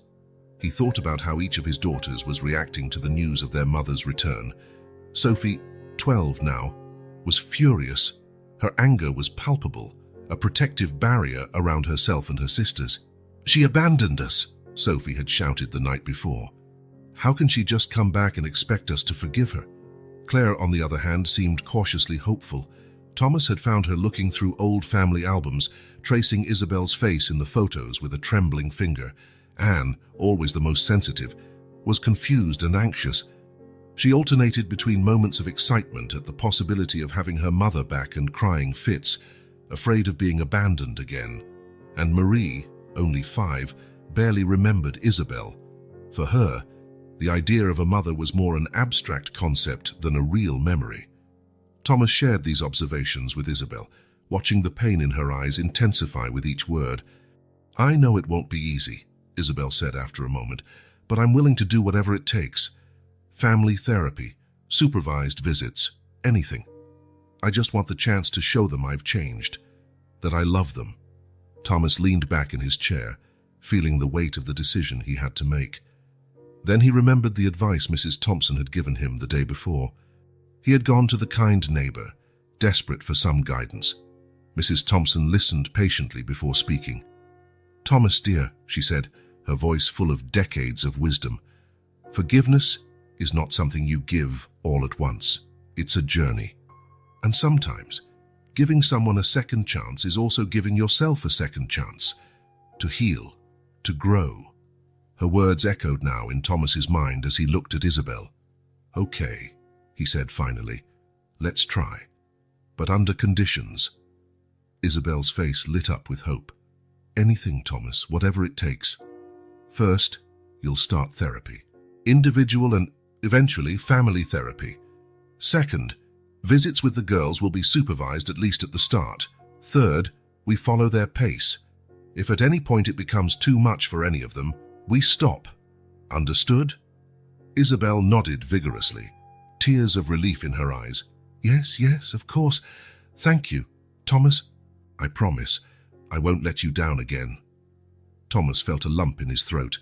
B: He thought about how each of his daughters was reacting to the news of their mother's return. Sophie, 12 now, was furious. Her anger was palpable, a protective barrier around herself and her sisters. "She abandoned us," Sophie had shouted the night before. "How can she just come back and expect us to forgive her?" Claire, on the other hand, seemed cautiously hopeful. Thomas had found her looking through old family albums, tracing Isabel's face in the photos with a trembling finger. Anne, always the most sensitive, was confused and anxious. She alternated between moments of excitement at the possibility of having her mother back and crying fits, afraid of being abandoned again. And Marie, only 5, barely remembered Isabel. For her, the idea of a mother was more an abstract concept than a real memory. Thomas shared these observations with Isabel, watching the pain in her eyes intensify with each word. "I know it won't be easy," Isabel said after a moment, "but I'm willing to do whatever it takes. Family therapy, supervised visits, anything. I just want the chance to show them I've changed, that I love them." Thomas leaned back in his chair, feeling the weight of the decision he had to make. Then he remembered the advice Mrs. Thompson had given him the day before. He had gone to the kind neighbor, desperate for some guidance. Mrs. Thompson listened patiently before speaking. "Thomas, dear," she said, her voice full of decades of wisdom, "forgiveness is not something you give all at once. It's a journey. And sometimes, giving someone a second chance is also giving yourself a second chance to heal, to grow." Her words echoed now in Thomas's mind as he looked at Isabel. "Okay," he said finally, "let's try. But under conditions." Isabel's face lit up with hope. "Anything, Thomas, whatever it takes. First, you'll start therapy. Individual and eventually family therapy. Second, visits with the girls will be supervised at least at the start. Third, we follow their pace. If at any point it becomes too much for any of them, we stop. Understood?" Isabel nodded vigorously, tears of relief in her eyes. Yes, of course. Thank you, Thomas. I promise I won't let you down again." Thomas felt a lump in his throat.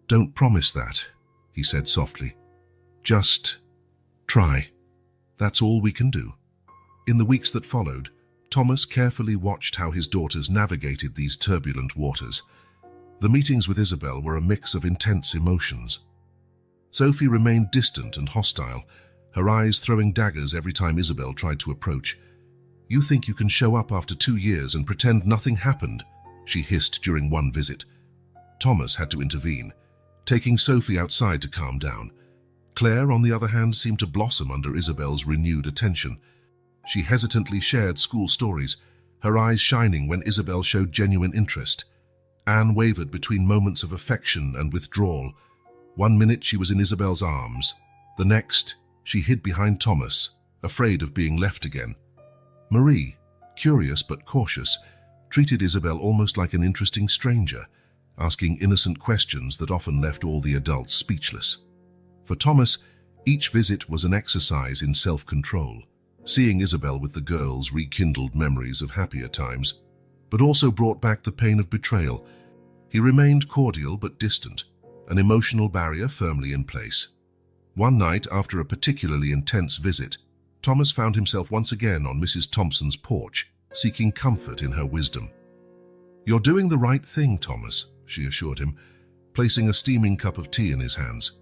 B: "Don't promise that," he said softly. "Just try. That's all we can do." In the weeks that followed, Thomas carefully watched how his daughters navigated these turbulent waters. The meetings with Isabel were a mix of intense emotions. Sophie remained distant and hostile, her eyes throwing daggers every time Isabel tried to approach. "You think you can show up after 2 years and pretend nothing happened?" she hissed during one visit. Thomas had to intervene, taking Sophie outside to calm down. Claire, on the other hand, seemed to blossom under Isabel's renewed attention. She hesitantly shared school stories, her eyes shining when Isabel showed genuine interest. Anne wavered between moments of affection and withdrawal. One minute she was in Isabel's arms. The next, she hid behind Thomas, afraid of being left again. Marie, curious but cautious, treated Isabel almost like an interesting stranger, asking innocent questions that often left all the adults speechless. For Thomas, each visit was an exercise in self-control. Seeing Isabel with the girls rekindled memories of happier times, but also brought back the pain of betrayal. He remained cordial but distant, an emotional barrier firmly in place. One night, after a particularly intense visit, Thomas found himself once again on Mrs. Thompson's porch, seeking comfort in her wisdom. "You're doing the right thing, Thomas," she assured him, placing a steaming cup of tea in his hands.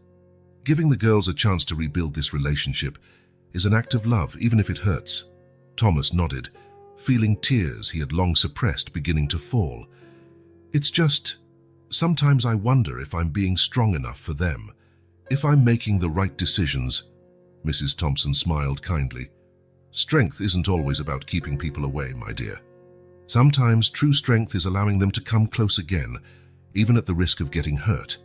B: "Giving the girls a chance to rebuild this relationship is an act of love, even if it hurts." Thomas nodded, feeling tears he had long suppressed beginning to fall. It's just, sometimes I wonder if I'm being strong enough for them, if I'm making the right decisions." Mrs. Thompson smiled kindly. "Strength isn't always about keeping people away, my dear. Sometimes true strength is allowing them to come close again, even at the risk of getting hurt.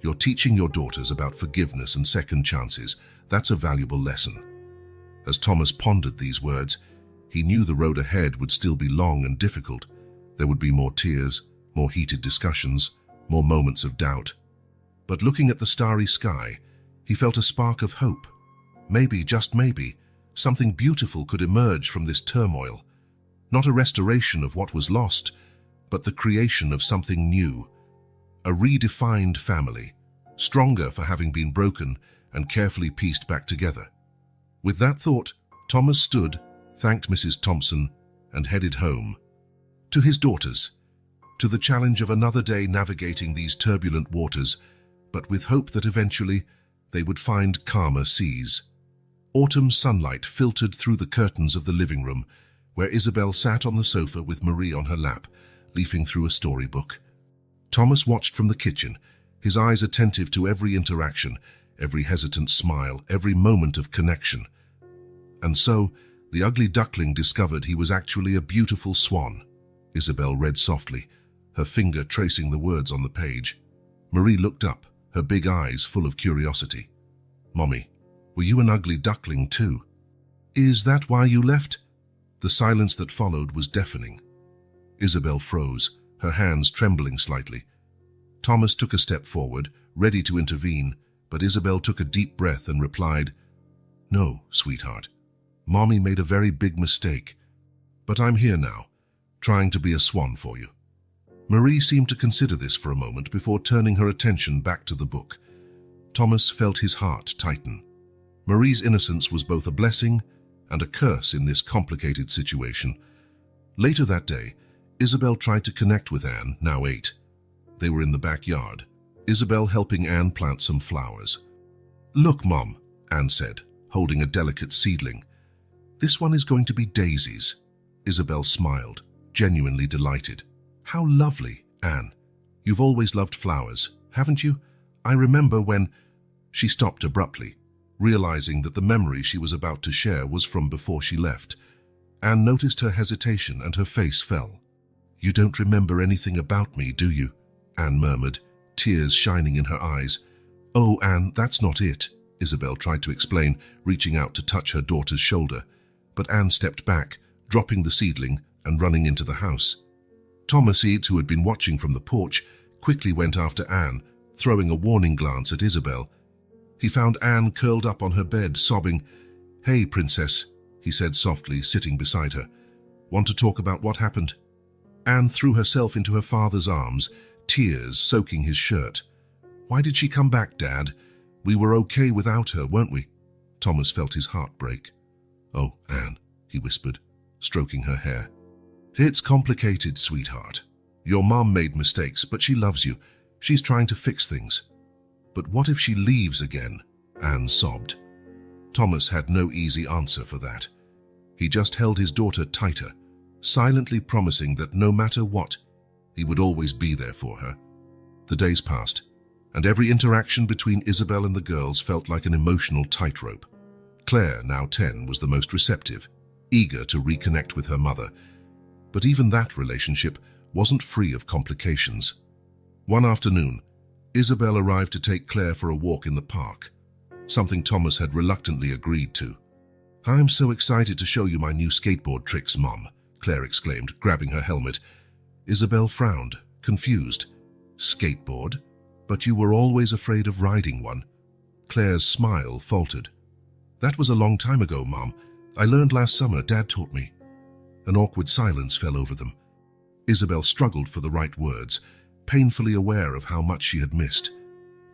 B: You're teaching your daughters about forgiveness and second chances. That's a valuable lesson." As Thomas pondered these words, he knew the road ahead would still be long and difficult. There would be more tears, more heated discussions, more moments of doubt. But looking at the starry sky, he felt a spark of hope. Maybe, just maybe, something beautiful could emerge from this turmoil. Not a restoration of what was lost, but the creation of something new. A redefined family, stronger for having been broken and carefully pieced back together. With that thought, Thomas stood, thanked Mrs. Thompson, and headed home. To his daughters, to the challenge of another day navigating these turbulent waters, but with hope that eventually they would find calmer seas. Autumn sunlight filtered through the curtains of the living room, where Isabel sat on the sofa with Marie on her lap, leafing through a storybook. Thomas watched from the kitchen, his eyes attentive to every interaction, every hesitant smile, every moment of connection. And so, the ugly duckling discovered he was actually a beautiful swan. Isabel read softly, her finger tracing the words on the page. Marie looked up, her big eyes full of curiosity. "Mommy, were you an ugly duckling too? Is that why you left?" The silence that followed was deafening. Isabel froze, her hands trembling slightly. Thomas took a step forward, ready to intervene, but Isabel took a deep breath and replied, "No, sweetheart. Mommy made a very big mistake. But I'm here now, trying to be a swan for you." Marie seemed to consider this for a moment before turning her attention back to the book. Thomas felt his heart tighten. Marie's innocence was both a blessing and a curse in this complicated situation. Later that day, Isabel tried to connect with Anne, now 8. They were in the backyard, Isabel helping Anne plant some flowers. "Look, Mom," Anne said, holding a delicate seedling. "This one is going to be daisies." Isabel smiled, genuinely delighted. "How lovely, Anne. You've always loved flowers, haven't you? I remember when—" She stopped abruptly, realizing that the memory she was about to share was from before she left. Anne noticed her hesitation and her face fell. "You don't remember anything about me, do you?" Anne murmured, tears shining in her eyes. "Oh, Anne, that's not it," Isabel tried to explain, reaching out to touch her daughter's shoulder. But Anne stepped back, dropping the seedling and running into the house. Thomas, who had been watching from the porch, quickly went after Anne, throwing a warning glance at Isabel. He found Anne curled up on her bed, sobbing. "Hey, Princess," he said softly, sitting beside her. "Want to talk about what happened?" Anne threw herself into her father's arms, tears soaking his shirt. "Why did she come back, Dad? We were okay without her, weren't we?" Thomas felt his heart break. "Oh, Anne," he whispered, stroking her hair. "It's complicated, sweetheart. Your mom made mistakes, but she loves you. She's trying to fix things." "But what if she leaves again?" Anne sobbed. Thomas had no easy answer for that. He just held his daughter tighter, silently promising that no matter what, he would always be there for her. The days passed, and every interaction between Isabel and the girls felt like an emotional tightrope. Claire, now 10, was the most receptive, eager to reconnect with her mother. But even that relationship wasn't free of complications. One afternoon, Isabel arrived to take Claire for a walk in the park, something Thomas had reluctantly agreed to. "I'm so excited to show you my new skateboard tricks, Mom," Claire exclaimed, grabbing her helmet. Isabel frowned, confused. "Skateboard? But you were always afraid of riding one." Claire's smile faltered. "That was a long time ago, Mom. I learned last summer, Dad taught me." An awkward silence fell over them. Isabel struggled for the right words, painfully aware of how much she had missed.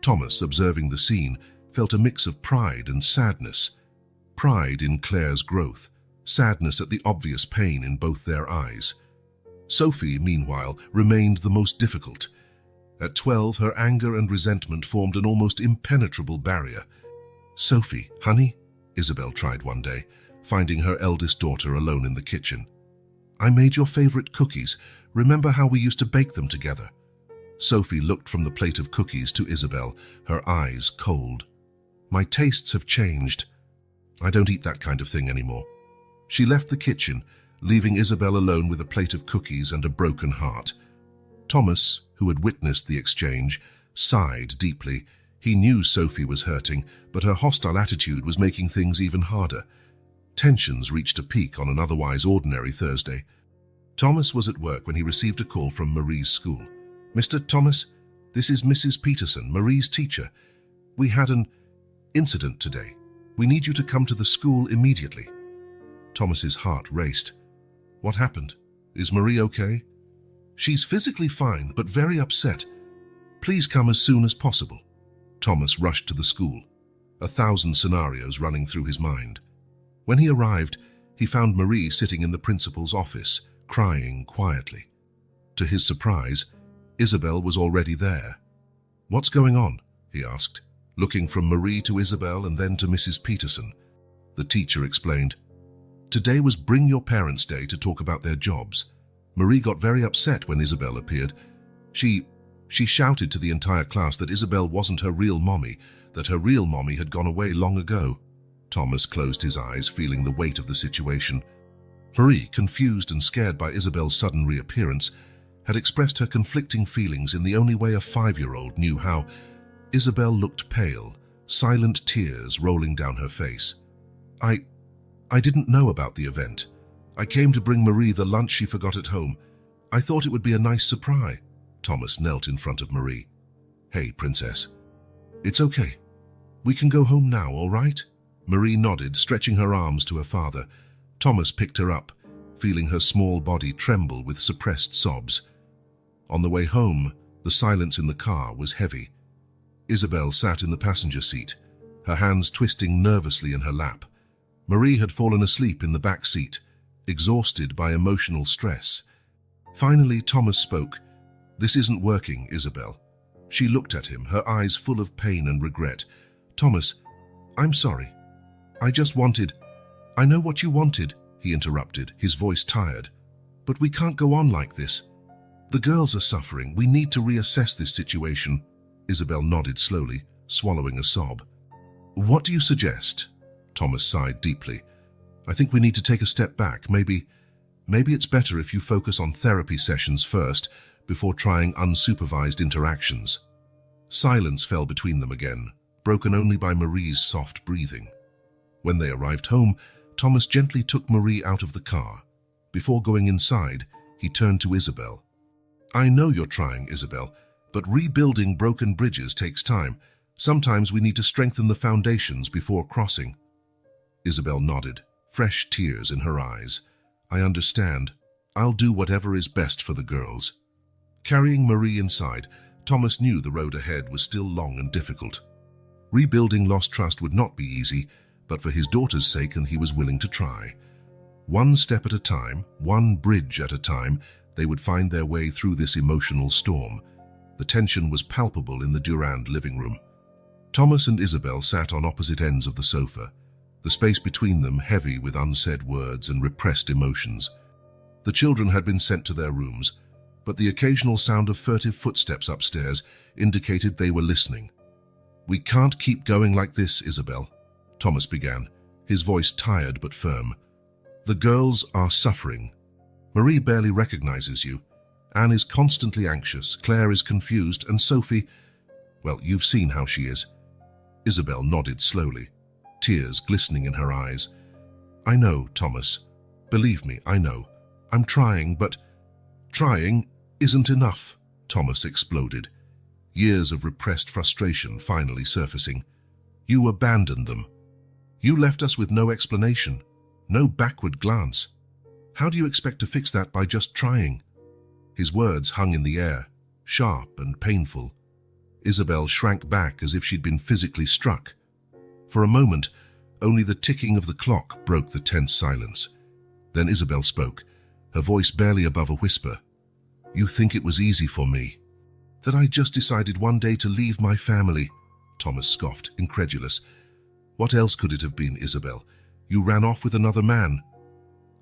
B: Thomas, observing the scene, felt a mix of pride and sadness. Pride in Claire's growth, sadness at the obvious pain in both their eyes. Sophie, meanwhile, remained the most difficult. At 12, her anger and resentment formed an almost impenetrable barrier. "Sophie, honey," Isabel tried one day, finding her eldest daughter alone in the kitchen. "I made your favorite cookies. Remember how we used to bake them together? Sophie looked from the plate of cookies to Isabel, her eyes cold. My tastes have changed. I don't eat that kind of thing anymore. She left the kitchen, leaving Isabel alone with a plate of cookies and a broken heart. Thomas, who had witnessed the exchange, sighed deeply. He knew Sophie was hurting, but her hostile attitude was making things even harder. Tensions reached a peak on an otherwise ordinary Thursday. Thomas was at work when he received a call from Marie's school. "Mr. Thomas, this is Mrs. Peterson, Marie's teacher. We had an incident today. We need you to come to the school immediately." Thomas's heart raced. "What happened? Is Marie okay?" "She's physically fine, but very upset. Please come as soon as possible." Thomas rushed to the school, 1,000 scenarios running through his mind. When he arrived, he found Marie sitting in the principal's office, crying quietly. To his surprise, Isabel was already there. "What's going on?" he asked, looking from Marie to Isabel and then to Mrs. Peterson. The teacher explained, "Today was Bring Your Parents' Day to talk about their jobs. Marie got very upset when Isabel appeared. She shouted to the entire class that Isabel wasn't her real mommy, that her real mommy had gone away long ago." Thomas closed his eyes, feeling the weight of the situation. Marie, confused and scared by Isabel's sudden reappearance, had expressed her conflicting feelings in the only way a 5-year-old knew how. Isabel looked pale, silent tears rolling down her face. I didn't know about the event. I came to bring Marie the lunch she forgot at home. I thought it would be a nice surprise." Thomas knelt in front of Marie. "Hey, princess. It's okay. We can go home now, all right?" Marie nodded, stretching her arms to her father. Thomas picked her up, feeling her small body tremble with suppressed sobs. On the way home, the silence in the car was heavy. Isabel sat in the passenger seat, her hands twisting nervously in her lap. Marie had fallen asleep in the back seat, exhausted by emotional stress. Finally, Thomas spoke. "This isn't working, Isabel." She looked at him, her eyes full of pain and regret. "Thomas, I'm sorry. I just wanted—" "I know what you wanted," he interrupted, his voice tired. "But we can't go on like this. The girls are suffering. We need to reassess this situation." Isabel nodded slowly, swallowing a sob. "What do you suggest?" Thomas sighed deeply. "I think we need to take a step back. Maybe it's better if you focus on therapy sessions first, before trying unsupervised interactions." Silence fell between them again, broken only by Marie's soft breathing. When they arrived home, Thomas gently took Marie out of the car. Before going inside, he turned to Isabel. "I know you're trying, Isabel, but rebuilding broken bridges takes time. Sometimes we need to strengthen the foundations before crossing." Isabel nodded, fresh tears in her eyes. "I understand. I'll do whatever is best for the girls." Carrying Marie inside, Thomas knew the road ahead was still long and difficult. Rebuilding lost trust would not be easy, but for his daughter's sake, and he was willing to try. One step at a time, one bridge at a time, they would find their way through this emotional storm. The tension was palpable in the Durand living room. Thomas and Isabel sat on opposite ends of the sofa, the space between them heavy with unsaid words and repressed emotions. The children had been sent to their rooms, but the occasional sound of furtive footsteps upstairs indicated they were listening. "We can't keep going like this, Isabel," Thomas began, his voice tired but firm. "The girls are suffering. Marie barely recognizes you. Anne is constantly anxious, Claire is confused, and Sophie, well, you've seen how she is." Isabel nodded slowly, tears glistening in her eyes. "I know, Thomas. Believe me, I know. I'm trying, but trying isn't enough," Thomas exploded, years of repressed frustration finally surfacing. "You abandoned them. You left us with no explanation, no backward glance. How do you expect to fix that by just trying?" His words hung in the air, sharp and painful. Isabel shrank back as if she'd been physically struck. For a moment, only the ticking of the clock broke the tense silence. Then Isabel spoke, her voice barely above a whisper. "You think it was easy for me? That I just decided one day to leave my family?" Thomas scoffed, incredulous. "What else could it have been, Isabel? You ran off with another man."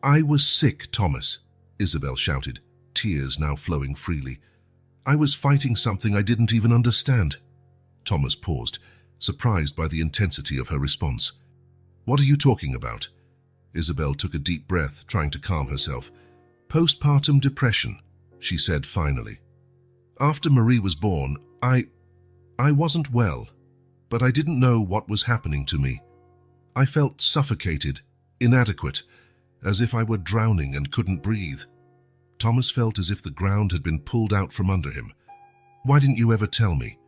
B: "I was sick, Thomas," Isabel shouted. tears now flowing freely. "I was fighting something I didn't even understand." Thomas paused, surprised by the intensity of her response. "What are you talking about?" Isabel took a deep breath, trying to calm herself. "Postpartum depression," she said finally. "After Marie was born, I wasn't well, but I didn't know what was happening to me. I felt suffocated, inadequate, as if I were drowning and couldn't breathe." Thomas felt as if the ground had been pulled out from under him. "Why didn't you ever tell me?"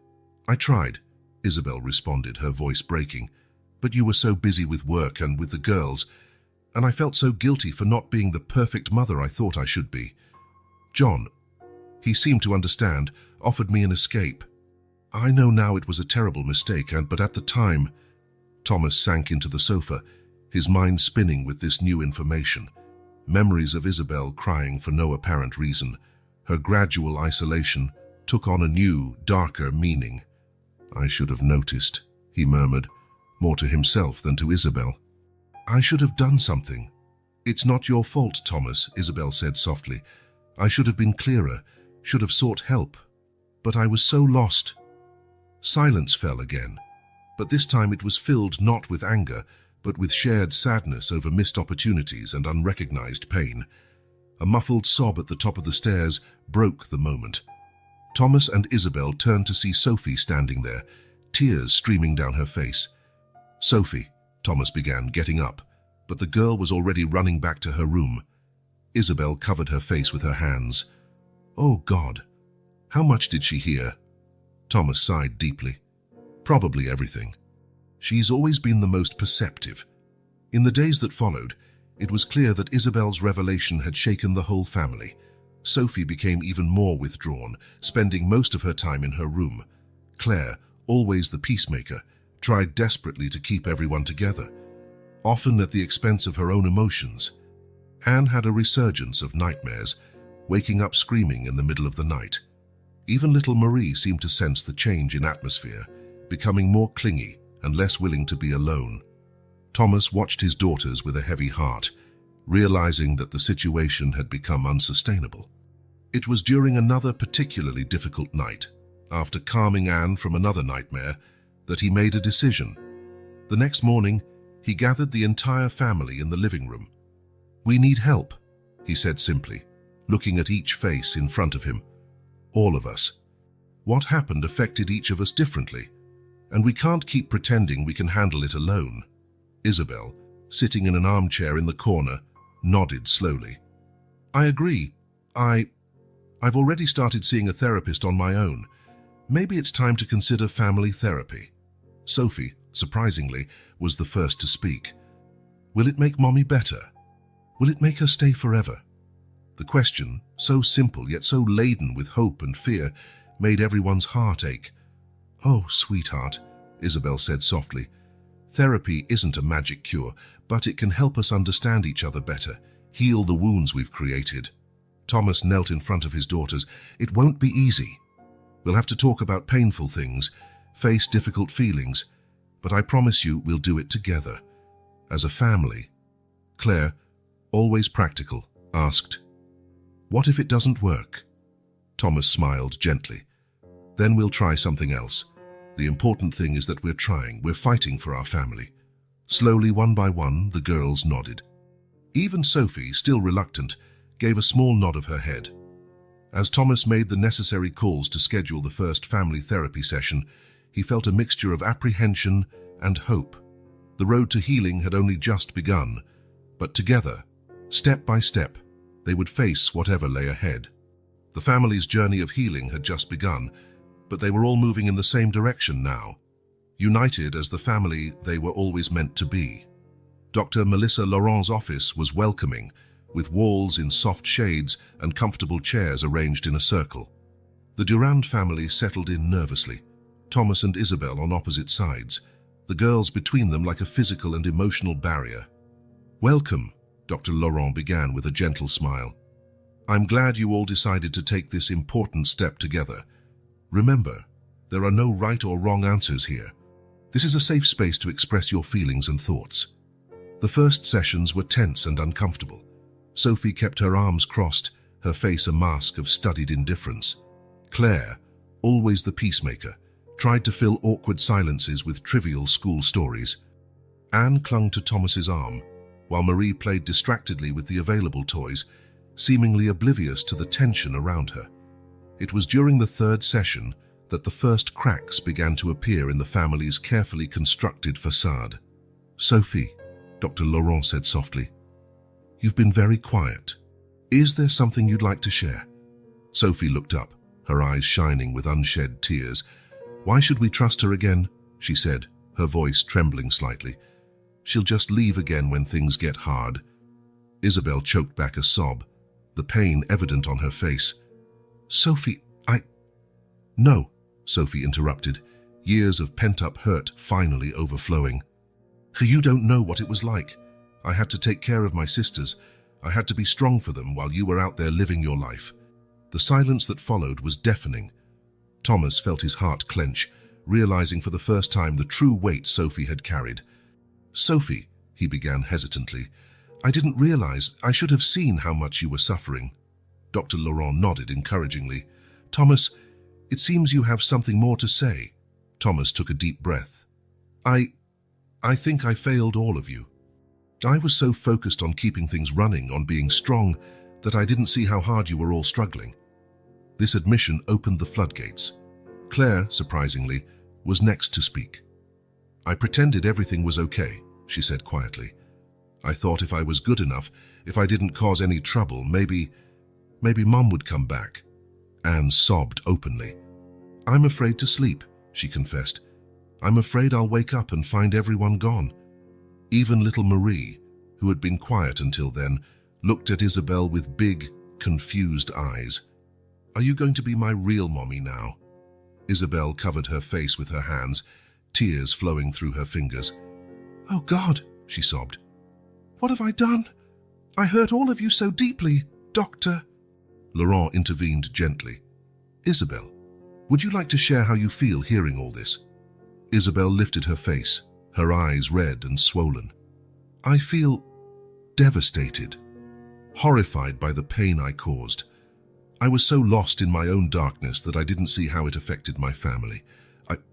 B: "I tried," Isabel responded, her voice breaking. "But you were so busy with work and with the girls, and I felt so guilty for not being the perfect mother I thought I should be. John," he seemed to understand, "offered me an escape. I know now it was a terrible mistake, but at the time..." Thomas sank into the sofa, his mind spinning with this new information. Memories of Isabel crying for no apparent reason. Her gradual isolation took on a new, darker meaning. "I should have noticed," he murmured, more to himself than to Isabel. "I should have done something." "It's not your fault, Thomas," Isabel said softly. "I should have been clearer, should have sought help. But I was so lost." Silence fell again, but this time it was filled not with anger, but with shared sadness over missed opportunities and unrecognized pain. A muffled sob at the top of the stairs broke the moment. Thomas and Isabel turned to see Sophie standing there, tears streaming down her face. "Sophie," Thomas began, getting up, but the girl was already running back to her room. Isabel covered her face with her hands. "Oh God, how much did she hear?" Thomas sighed deeply. "Probably everything. She's always been the most perceptive." In the days that followed, it was clear that Isabel's revelation had shaken the whole family. Sophie became even more withdrawn, spending most of her time in her room. Claire, always the peacemaker, tried desperately to keep everyone together, often at the expense of her own emotions. Anne had a resurgence of nightmares, waking up screaming in the middle of the night. Even little Marie seemed to sense the change in atmosphere, becoming more clingy and less willing to be alone. Thomas watched his daughters with a heavy heart, realizing that the situation had become unsustainable. It was during another particularly difficult night, after calming Anne from another nightmare, that he made a decision. The next morning, he gathered the entire family in the living room. "We need help," he said simply, looking at each face in front of him. "All of us. What happened affected each of us differently, and we can't keep pretending we can handle it alone." Isabel, sitting in an armchair in the corner, nodded slowly. "I agree. I've already started seeing a therapist on my own. Maybe it's time to consider family therapy." Sophie, surprisingly, was the first to speak. "Will it make Mommy better? Will it make her stay forever?" The question, so simple yet so laden with hope and fear, made everyone's heart ache. "Oh, sweetheart," Isabel said softly. "Therapy isn't a magic cure, but it can help us understand each other better, heal the wounds we've created." Thomas knelt in front of his daughters. "It won't be easy. We'll have to talk about painful things, face difficult feelings, but I promise you we'll do it together, as a family." Claire, always practical, asked, "What if it doesn't work?" Thomas smiled gently. "Then we'll try something else. The important thing is that we're trying, we're fighting for our family." Slowly, one by one, the girls nodded. Even Sophie, still reluctant, gave a small nod of her head. As Thomas made the necessary calls to schedule the first family therapy session, he felt a mixture of apprehension and hope. The road to healing had only just begun, but together, step by step, they would face whatever lay ahead. The family's journey of healing had just begun, but they were all moving in the same direction now, united as the family they were always meant to be. Dr. Melissa Laurent's office was welcoming, with walls in soft shades and comfortable chairs arranged in a circle. The Durand family settled in nervously, Thomas and Isabel on opposite sides, the girls between them like a physical and emotional barrier. "Welcome," Dr. Laurent began with a gentle smile. "I'm glad you all decided to take this important step together. Remember, there are no right or wrong answers here. This is a safe space to express your feelings and thoughts." The first sessions were tense and uncomfortable. Sophie kept her arms crossed, her face a mask of studied indifference. Claire, always the peacemaker, tried to fill awkward silences with trivial school stories. Anne clung to Thomas's arm, while Marie played distractedly with the available toys, seemingly oblivious to the tension around her. It was during the third session that the first cracks began to appear in the family's carefully constructed facade. "Sophie," Dr. Laurent said softly, "you've been very quiet. Is there something you'd like to share?" Sophie looked up, her eyes shining with unshed tears. "Why should we trust her again?" she said, her voice trembling slightly. "She'll just leave again when things get hard." Isabel choked back a sob, the pain evident on her face. "Sophie, No," Sophie interrupted, years of pent-up hurt finally overflowing. "You don't know what it was like. I had to take care of my sisters. I had to be strong for them while you were out there living your life." The silence that followed was deafening. Thomas felt his heart clench, realizing for the first time the true weight Sophie had carried. "Sophie," he began hesitantly, "I didn't realize. I should have seen how much you were suffering." Dr. Laurent nodded encouragingly. "Thomas, it seems you have something more to say." Thomas took a deep breath. I think I failed all of you. I was so focused on keeping things running, on being strong, that I didn't see how hard you were all struggling." This admission opened the floodgates. Claire, surprisingly, was next to speak. "I pretended everything was okay," she said quietly. "I thought if I was good enough, if I didn't cause any trouble, maybe Mom would come back." Anne sobbed openly. "I'm afraid to sleep," she confessed. "I'm afraid I'll wake up and find everyone gone." Even little Marie, who had been quiet until then, looked at Isabel with big, confused eyes. "Are you going to be my real mommy now?" Isabel covered her face with her hands, tears flowing through her fingers. "Oh God," she sobbed. "What have I done? I hurt all of you so deeply, Doctor." Laurent intervened gently. "Isabel, would you like to share how you feel hearing all this?" Isabel lifted her face, her eyes red and swollen. "I feel devastated, horrified by the pain I caused. I was so lost in my own darkness that I didn't see how it affected my family.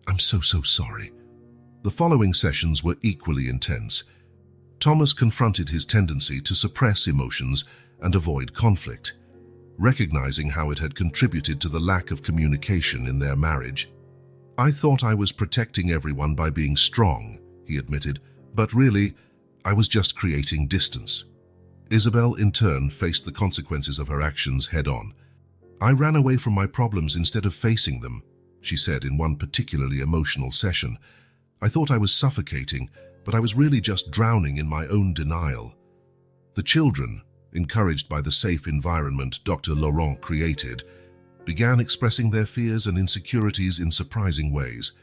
B: I'm so sorry." The following sessions were equally intense. Thomas confronted his tendency to suppress emotions and avoid conflict, recognizing how it had contributed to the lack of communication in their marriage. "I thought I was protecting everyone by being strong," he admitted, "but really, I was just creating distance." Isabel, in turn, faced the consequences of her actions head-on. "I ran away from my problems instead of facing them," she said in one particularly emotional session. "I thought I was suffocating, but I was really just drowning in my own denial." The children, encouraged by the safe environment Dr. Laurent created, began expressing their fears and insecurities in surprising ways.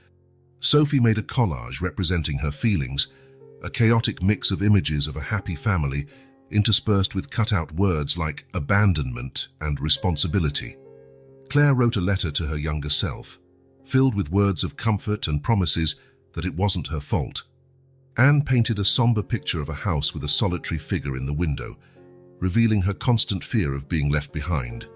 B: Sophie made a collage representing her feelings, a chaotic mix of images of a happy family interspersed with cut-out words like abandonment and responsibility. Claire wrote a letter to her younger self, filled with words of comfort and promises that it wasn't her fault. Anne painted a somber picture of a house with a solitary figure in the window, revealing her constant fear of being left behind.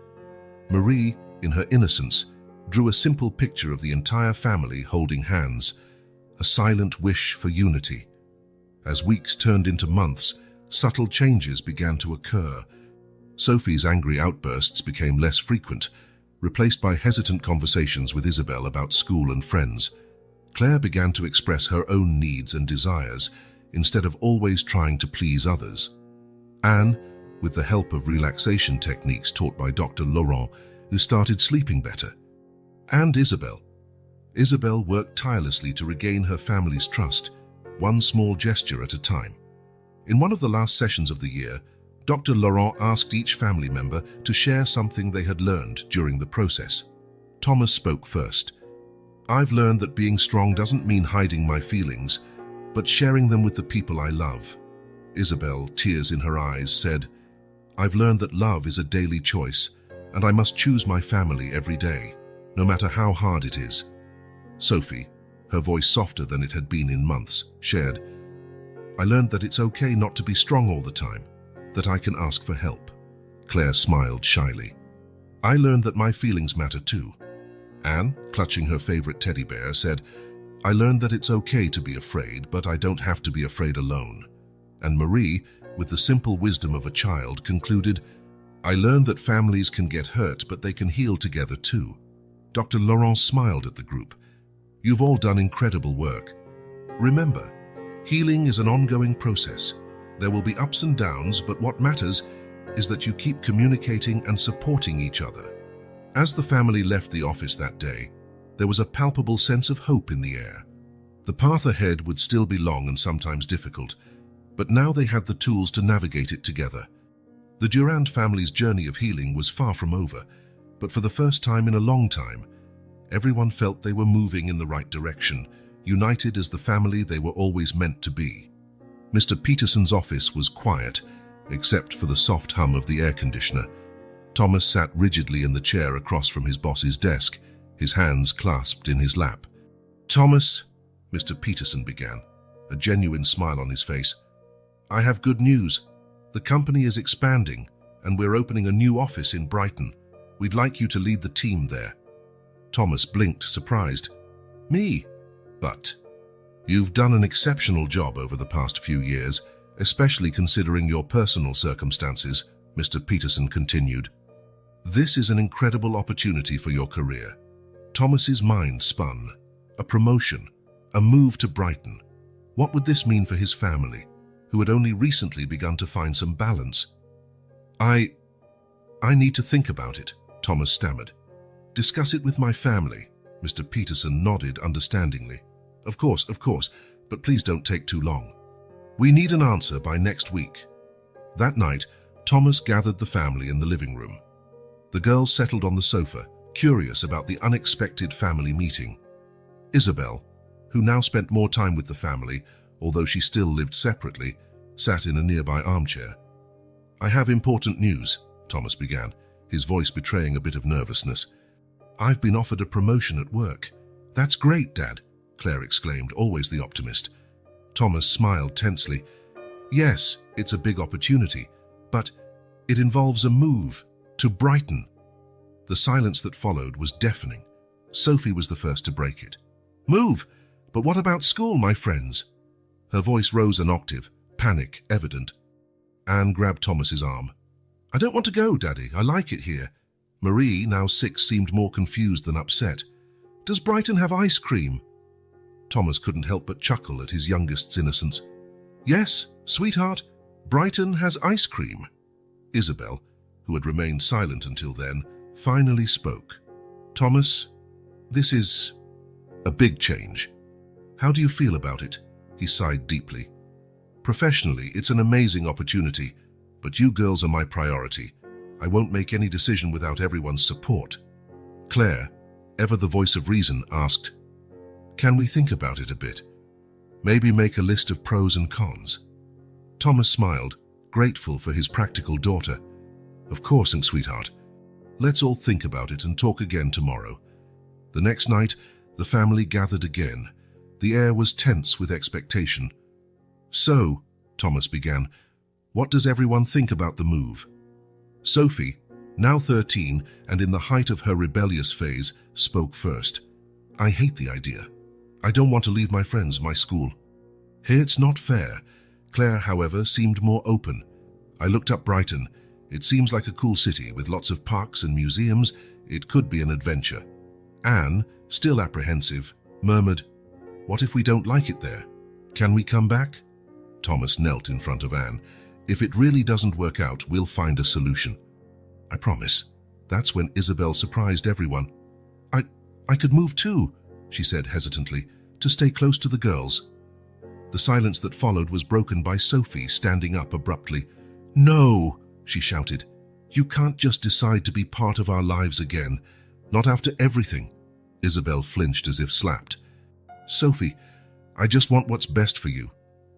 B: Marie, in her innocence, drew a simple picture of the entire family holding hands, a silent wish for unity. As weeks turned into months, subtle changes began to occur. Sophie's angry outbursts became less frequent, replaced by hesitant conversations with Isabel about school and friends. Claire began to express her own needs and desires, instead of always trying to please others. Anne, with the help of relaxation techniques taught by Dr. Laurent, who started sleeping better. And Isabel. Isabel worked tirelessly to regain her family's trust, one small gesture at a time. In one of the last sessions of the year, Dr. Laurent asked each family member to share something they had learned during the process. Thomas spoke first. "I've learned that being strong doesn't mean hiding my feelings, but sharing them with the people I love." Isabel, tears in her eyes, said, "I've learned that love is a daily choice, and I must choose my family every day, no matter how hard it is." Sophie, her voice softer than it had been in months, shared, "I learned that it's okay not to be strong all the time, that I can ask for help." Claire smiled shyly. I learned that my feelings matter too. Anne, clutching her favorite teddy bear, said, I learned that it's okay to be afraid, but I don't have to be afraid alone. And Marie, with the simple wisdom of a child, concluded, I learned that families can get hurt, but they can heal together too. Dr. Laurent smiled at the group. You've all done incredible work. Remember, healing is an ongoing process. There will be ups and downs, but what matters is that you keep communicating and supporting each other. As the family left the office that day, there was a palpable sense of hope in the air. The path ahead would still be long and sometimes difficult, but now they had the tools to navigate it together. The Durand family's journey of healing was far from over, but for the first time in a long time, everyone felt they were moving in the right direction, united as the family they were always meant to be. Mr. Peterson's office was quiet, except for the soft hum of the air conditioner. Thomas sat rigidly in the chair across from his boss's desk, his hands clasped in his lap. Thomas, Mr. Peterson began, a genuine smile on his face. I have good news. The company is expanding, and we're opening a new office in Brighton. We'd like you to lead the team there. Thomas blinked, surprised. Me? But you've done an exceptional job over the past few years, especially considering your personal circumstances, Mr. Peterson continued. This is an incredible opportunity for your career. Thomas's mind spun. A promotion, a move to Brighton. What would this mean for his family, who had only recently begun to find some balance? I need to think about it, Thomas stammered. Discuss it with my family. Mr. Peterson nodded understandingly. Of course, but please don't take too long. We need an answer by next week. That night, Thomas gathered the family in the living room. The girls settled on the sofa, curious about the unexpected family meeting. Isabel, who now spent more time with the family, although she still lived separately, sat in a nearby armchair. I have important news, Thomas began, his voice betraying a bit of nervousness. I've been offered a promotion at work. That's great, Dad, Claire exclaimed, always the optimist. Thomas smiled tensely. Yes, it's a big opportunity, but it involves a move to Brighton. The silence that followed was deafening. Sophie was the first to break it. Move? But what about school, my friends? Her voice rose an octave, panic evident. Anne grabbed Thomas's arm. I don't want to go, Daddy. I like it here. Marie, now 6, seemed more confused than upset. Does Brighton have ice cream? Thomas couldn't help but chuckle at his youngest's innocence. Yes, sweetheart, Brighton has ice cream. Isabel, who had remained silent until then, finally spoke. Thomas, this is a big change. How do you feel about it? He sighed deeply. Professionally, it's an amazing opportunity, but you girls are my priority. I won't make any decision without everyone's support. Claire, ever the voice of reason, asked, Can we think about it a bit? Maybe make a list of pros and cons. Thomas smiled, grateful for his practical daughter. Of course, and sweetheart. Let's all think about it and talk again tomorrow. The next night, the family gathered again. The air was tense with expectation. So, Thomas began, what does everyone think about the move? Sophie, now 13 and in the height of her rebellious phase, spoke first. I hate the idea. I don't want to leave my friends, my school. Here it's not fair. Claire, however, seemed more open. I looked up Brighton. It seems like a cool city with lots of parks and museums. It could be an adventure. Anne, still apprehensive, murmured, What if we don't like it there? Can we come back? Thomas knelt in front of Anne. If it really doesn't work out, we'll find a solution. I promise. That's when Isabel surprised everyone. I could move too, she said hesitantly, to stay close to the girls. The silence that followed was broken by Sophie standing up abruptly. No, she shouted. You can't just decide to be part of our lives again. Not after everything. Isabel flinched as if slapped. Sophie, I just want what's best for you.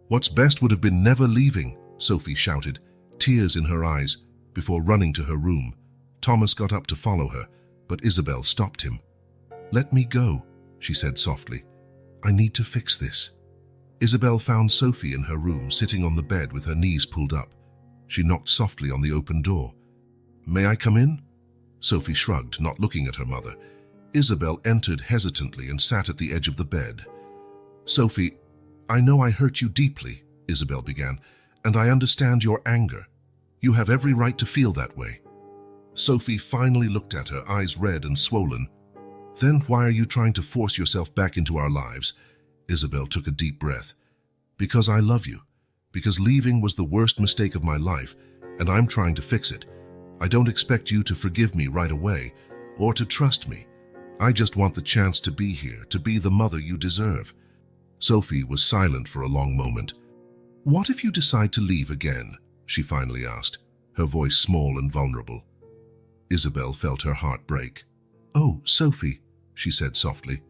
B: What's best would have been never leaving, Sophie shouted, tears in her eyes, before running to her room. Thomas got up to follow her, but Isabel stopped him. Let me go, she said softly. I need to fix this. Isabel found Sophie in her room, sitting on the bed with her knees pulled up. She knocked softly on the open door. May I come in? Sophie shrugged, not looking at her mother. Isabel entered hesitantly and sat at the edge of the bed. Sophie, I know I hurt you deeply, Isabel began, and I understand your anger. You have every right to feel that way. Sophie finally looked at her, eyes red and swollen. Then why are you trying to force yourself back into our lives? Isabel took a deep breath. Because I love you. Because leaving was the worst mistake of my life, and I'm trying to fix it. I don't expect you to forgive me right away, or to trust me. I just want the chance to be here, to be the mother you deserve. Sophie was silent for a long moment. What if you decide to leave again? She finally asked, her voice small and vulnerable. Isabel felt her heart break. Oh, Sophie, she said softly,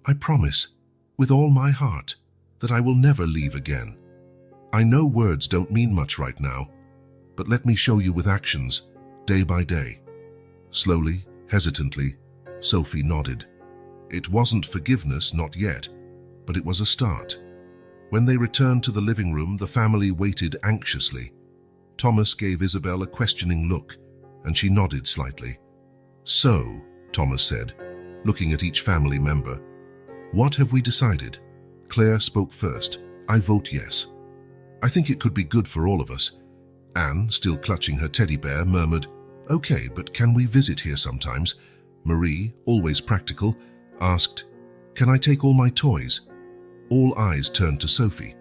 B: I promise, with all my heart, that I will never leave again. I know words don't mean much right now, but let me show you with actions, day by day. Slowly, hesitantly, Sophie nodded. It wasn't forgiveness, not yet, but it was a start. When they returned to the living room, the family waited anxiously. Thomas gave Isabel a questioning look, and she nodded slightly. So, Thomas said, looking at each family member, what have we decided? Claire spoke first. I vote yes. I think it could be good for all of us. Anne, still clutching her teddy bear, murmured, Okay, but can we visit here sometimes? Marie, always practical, asked, Can I take all my toys? All eyes turned to Sophie.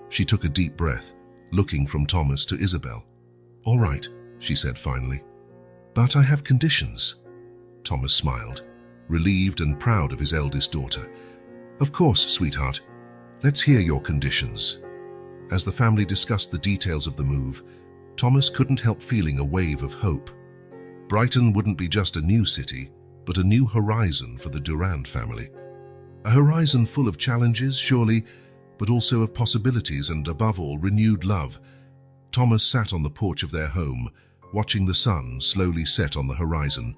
B: She took a deep breath, looking from Thomas to Isabel. All right, she said finally. But I have conditions. Thomas smiled, relieved and proud of his eldest daughter. Of course, sweetheart. Let's hear your conditions. As the family discussed the details of the move, Thomas couldn't help feeling a wave of hope. Brighton wouldn't be just a new city, but a new horizon for the Durand family. A horizon full of challenges, surely, but also of possibilities and, above all, renewed love. Thomas sat on the porch of their home, watching the sun slowly set on the horizon.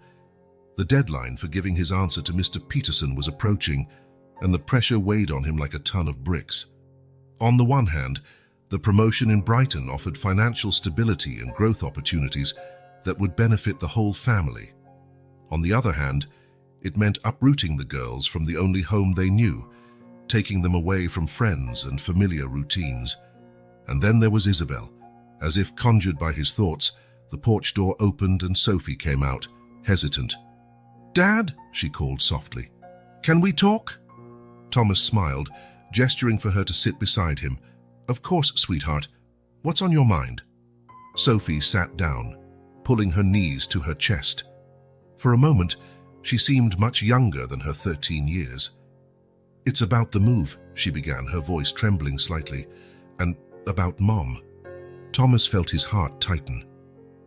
B: The deadline for giving his answer to Mr. Peterson was approaching, and the pressure weighed on him like a ton of bricks. On the one hand, the promotion in Brighton offered financial stability and growth opportunities that would benefit the whole family. On the other hand, it meant uprooting the girls from the only home they knew, taking them away from friends and familiar routines. And then there was Isabel. As if conjured by his thoughts, the porch door opened and Sophie came out, hesitant. Dad, she called softly. Can we talk? Thomas smiled, gesturing for her to sit beside him. Of course, sweetheart. What's on your mind? Sophie sat down, pulling her knees to her chest. For a moment, she seemed much younger than her 13 years. It's about the move, she began, her voice trembling slightly, and about Mom. Thomas felt his heart tighten.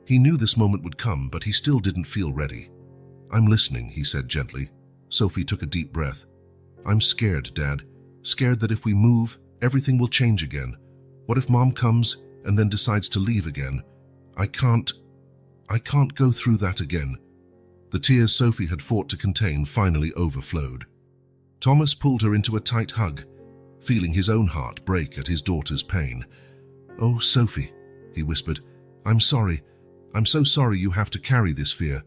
B: He knew this moment would come, but he still didn't feel ready. I'm listening, he said gently. Sophie took a deep breath. I'm scared, Dad. Scared that if we move, everything will change again. What if Mom comes and then decides to leave again? I can't go through that again. The tears Sophie had fought to contain finally overflowed. Thomas pulled her into a tight hug, feeling his own heart break at his daughter's pain. Oh, Sophie, he whispered, I'm sorry. I'm so sorry you have to carry this fear.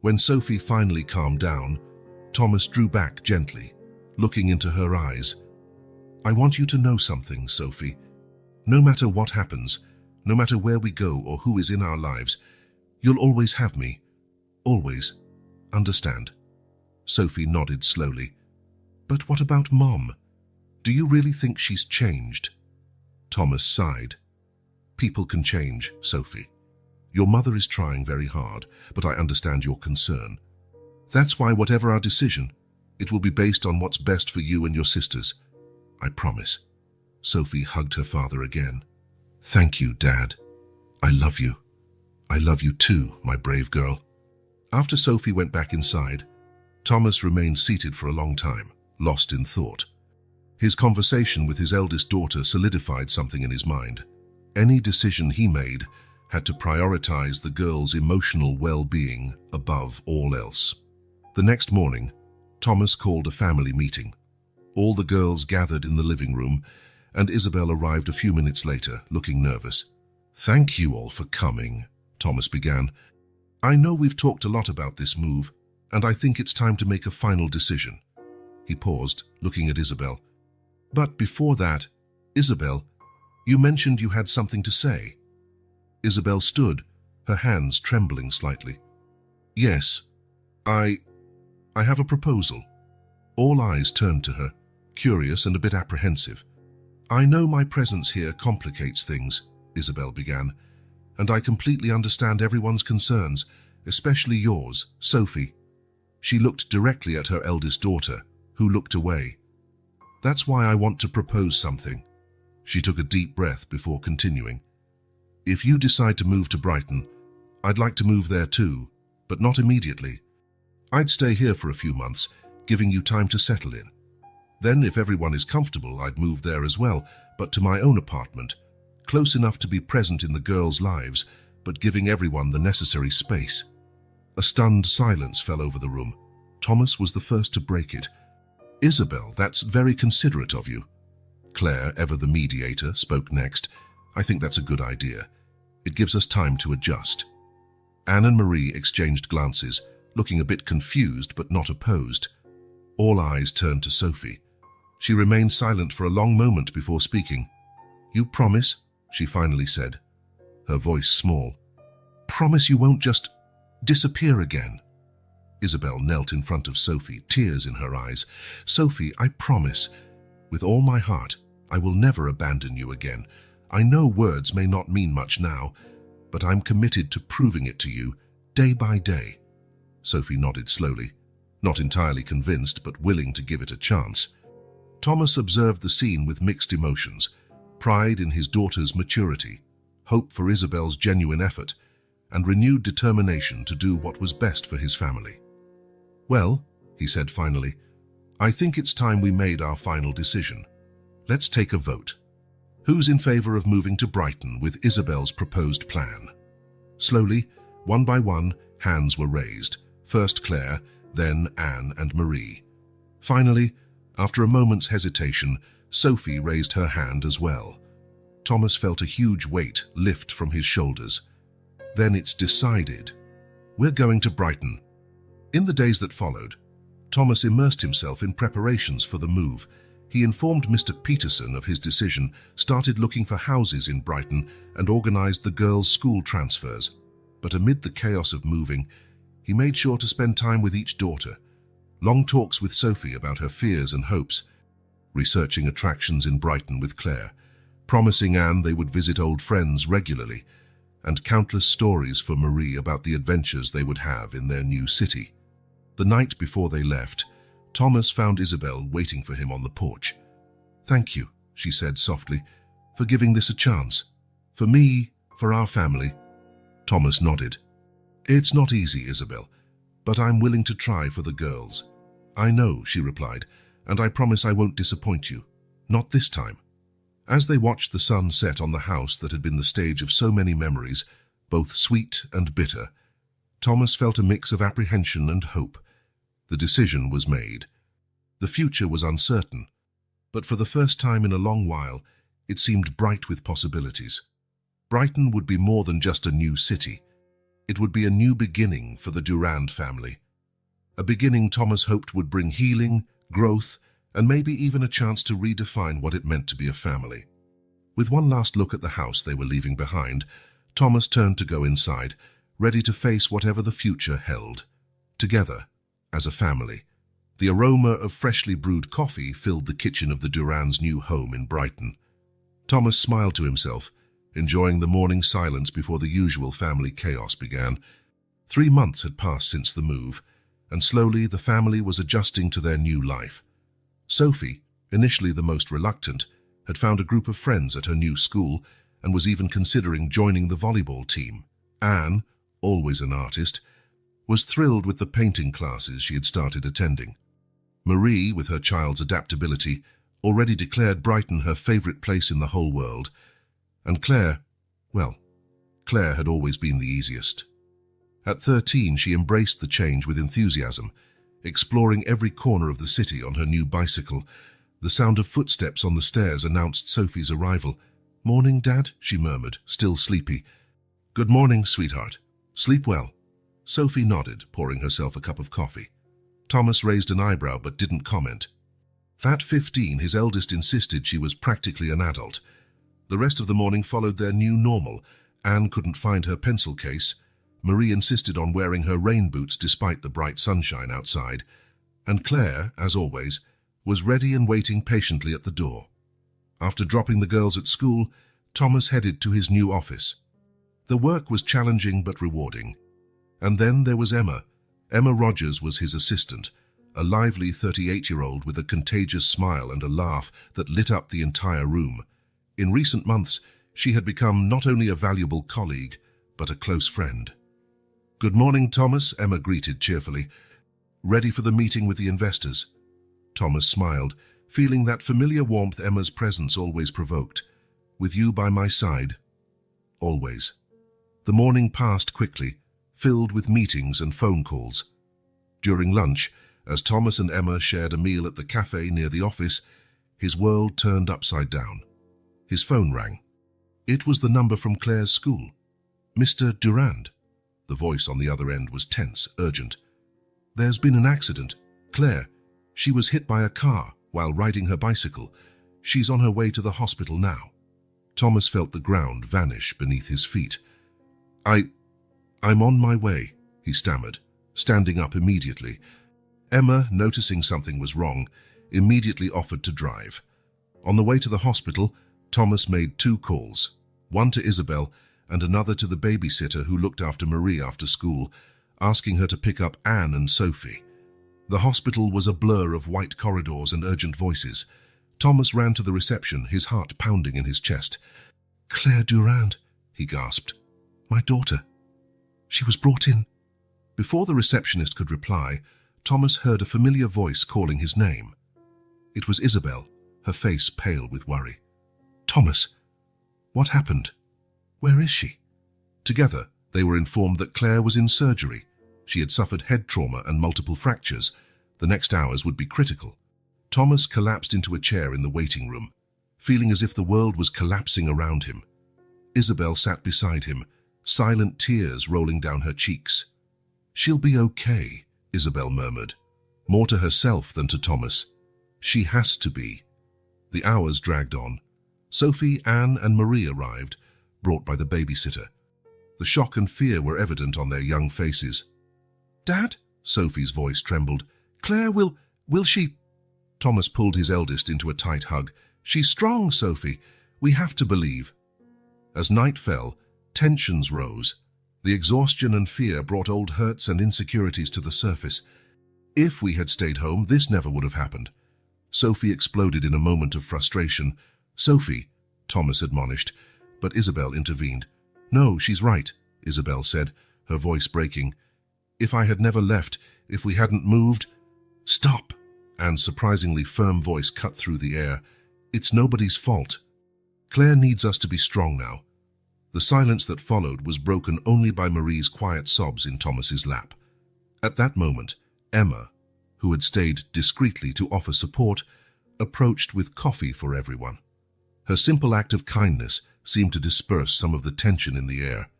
B: When Sophie finally calmed down, Thomas drew back gently, looking into her eyes. I want you to know something, Sophie. No matter what happens, no matter where we go or who is in our lives, you'll always have me. Always. Understand? Sophie nodded slowly. But what about Mom? Do you really think she's changed? Thomas sighed. People can change, Sophie. Your mother is trying very hard, but I understand your concern. That's why whatever our decision, it will be based on what's best for you and your sisters. I promise. Sophie hugged her father again. Thank you, Dad. I love you. I love you too, my brave girl. After Sophie went back inside, Thomas remained seated for a long time, lost in thought. His conversation with his eldest daughter solidified something in his mind. Any decision he made had to prioritize the girl's emotional well-being above all else. The next morning, Thomas called a family meeting. All the girls gathered in the living room, and Isabel arrived a few minutes later, looking nervous. Thank you all for coming, Thomas began. I know we've talked a lot about this move, and I think it's time to make a final decision. He paused, looking at Isabel. But before that, Isabel, you mentioned you had something to say. Isabel stood, her hands trembling slightly. Yes, I have a proposal. All eyes turned to her, curious and a bit apprehensive. I know my presence here complicates things, Isabel began, and I completely understand everyone's concerns, especially yours, Sophie. She looked directly at her eldest daughter, who looked away. That's why I want to propose something. She took a deep breath before continuing. If you decide to move to Brighton, I'd like to move there too, but not immediately. I'd stay here for a few months, giving you time to settle in. Then, if everyone is comfortable, I'd move there as well, but to my own apartment, close enough to be present in the girls' lives, but giving everyone the necessary space. A stunned silence fell over the room. Thomas was the first to break it. Isabel, that's very considerate of you. Claire, ever the mediator, spoke next. I think that's a good idea. It gives us time to adjust. Anne and Marie exchanged glances, looking a bit confused but not opposed. All eyes turned to Sophie. She remained silent for a long moment before speaking. You promise? She finally said, her voice small. Promise you won't just disappear again. Isabel knelt in front of Sophie, tears in her eyes. Sophie, I promise, with all my heart, I will never abandon you again. I know words may not mean much now, but I'm committed to proving it to you, day by day. Sophie nodded slowly, not entirely convinced, but willing to give it a chance. Thomas observed the scene with mixed emotions, pride in his daughter's maturity, hope for Isabel's genuine effort, and renewed determination to do what was best for his family. Well, he said finally, I think it's time we made our final decision. Let's take a vote. Who's in favor of moving to Brighton with Isabel's proposed plan? Slowly, one by one, hands were raised. First Claire, then Anne and Marie. Finally, after a moment's hesitation, Sophie raised her hand as well. Thomas felt a huge weight lift from his shoulders. Then it's decided. We're going to Brighton. In the days that followed, Thomas immersed himself in preparations for the move. He informed Mr. Peterson of his decision, started looking for houses in Brighton, and organized the girls' school transfers. But amid the chaos of moving, he made sure to spend time with each daughter. Long talks with Sophie about her fears and hopes, researching attractions in Brighton with Claire, promising Anne they would visit old friends regularly, and countless stories for Marie about the adventures they would have in their new city. The night before they left, Thomas found Isabel waiting for him on the porch. Thank you, she said softly, for giving this a chance. For me, for our family. Thomas nodded. It's not easy, Isabel, but I'm willing to try for the girls. I know, she replied, and I promise I won't disappoint you. Not this time. As they watched the sun set on the house that had been the stage of so many memories, both sweet and bitter, Thomas felt a mix of apprehension and hope. The decision was made. The future was uncertain, but for the first time in a long while, it seemed bright with possibilities. Brighton would be more than just a new city. It would be a new beginning for the Durand family. A beginning Thomas hoped would bring healing, growth, and maybe even a chance to redefine what it meant to be a family. With one last look at the house they were leaving behind, Thomas turned to go inside, ready to face whatever the future held. Together, as a family, the aroma of freshly brewed coffee filled the kitchen of the Durands' new home in Brighton. Thomas smiled to himself, enjoying the morning silence before the usual family chaos began. 3 months had passed since the move, and slowly the family was adjusting to their new life. Sophie, initially the most reluctant, had found a group of friends at her new school and was even considering joining the volleyball team. Anne, always an artist, was thrilled with the painting classes she had started attending. Marie, with her child's adaptability, already declared Brighton her favorite place in the whole world. And Claire, well, Claire had always been the easiest. At 13, she embraced the change with enthusiasm, exploring every corner of the city on her new bicycle. The sound of footsteps on the stairs announced Sophie's arrival. "Morning, Dad," she murmured, still sleepy. "Good morning, sweetheart. Sleep well." Sophie nodded, pouring herself a cup of coffee. Thomas raised an eyebrow but didn't comment. At 15, his eldest insisted she was practically an adult. The rest of the morning followed their new normal. Anne couldn't find her pencil case. Marie insisted on wearing her rain boots despite the bright sunshine outside. And Claire, as always, was ready and waiting patiently at the door. After dropping the girls at school, Thomas headed to his new office. The work was challenging but rewarding. And then there was Emma. Emma Rogers was his assistant, a lively 38-year-old with a contagious smile and a laugh that lit up the entire room. In recent months, she had become not only a valuable colleague, but a close friend. "Good morning, Thomas," Emma greeted cheerfully. "Ready for the meeting with the investors?" Thomas smiled, feeling that familiar warmth Emma's presence always provoked. "With you by my side." "Always." The morning passed quickly, filled with meetings and phone calls. During lunch, as Thomas and Emma shared a meal at the cafe near the office, his world turned upside down. His phone rang. It was the number from Claire's school. "Mr. Durand." The voice on the other end was tense, urgent. "There's been an accident. Claire, she was hit by a car while riding her bicycle. She's on her way to the hospital now." Thomas felt the ground vanish beneath his feet. I'm on my way," he stammered, standing up immediately. Emma, noticing something was wrong, immediately offered to drive. On the way to the hospital, Thomas made 2 calls, one to Isabel and another to the babysitter who looked after Marie after school, asking her to pick up Anne and Sophie. The hospital was a blur of white corridors and urgent voices. Thomas ran to the reception, his heart pounding in his chest. "Claire Durand," he gasped. "My daughter. She was brought in." Before the receptionist could reply, Thomas heard a familiar voice calling his name. It was Isabel, her face pale with worry. "Thomas, what happened? Where is she?" Together, they were informed that Claire was in surgery. She had suffered head trauma and multiple fractures. The next hours would be critical. Thomas collapsed into a chair in the waiting room, feeling as if the world was collapsing around him. Isabel sat beside him, silent tears rolling down her cheeks. "She'll be okay," Isabel murmured, more to herself than to Thomas. "She has to be." The hours dragged on. Sophie, Anne, and Marie arrived, brought by the babysitter. The shock and fear were evident on their young faces. "Dad?" Sophie's voice trembled. "Claire, will she—" Thomas pulled his eldest into a tight hug. "She's strong, Sophie. We have to believe." As night fell, tensions rose. The exhaustion and fear brought old hurts and insecurities to the surface. "If we had stayed home, this never would have happened." Sophie exploded in a moment of frustration. "Sophie," Thomas admonished, but Isabel intervened. "No, she's right," Isabel said, her voice breaking. "If I had never left, if we hadn't moved—" "Stop!" Anne's surprisingly firm voice cut through the air. "It's nobody's fault. Claire needs us to be strong now." The silence that followed was broken only by Marie's quiet sobs in Thomas's lap. At that moment, Emma, who had stayed discreetly to offer support, approached with coffee for everyone. Her simple act of kindness seemed to disperse some of the tension in the air.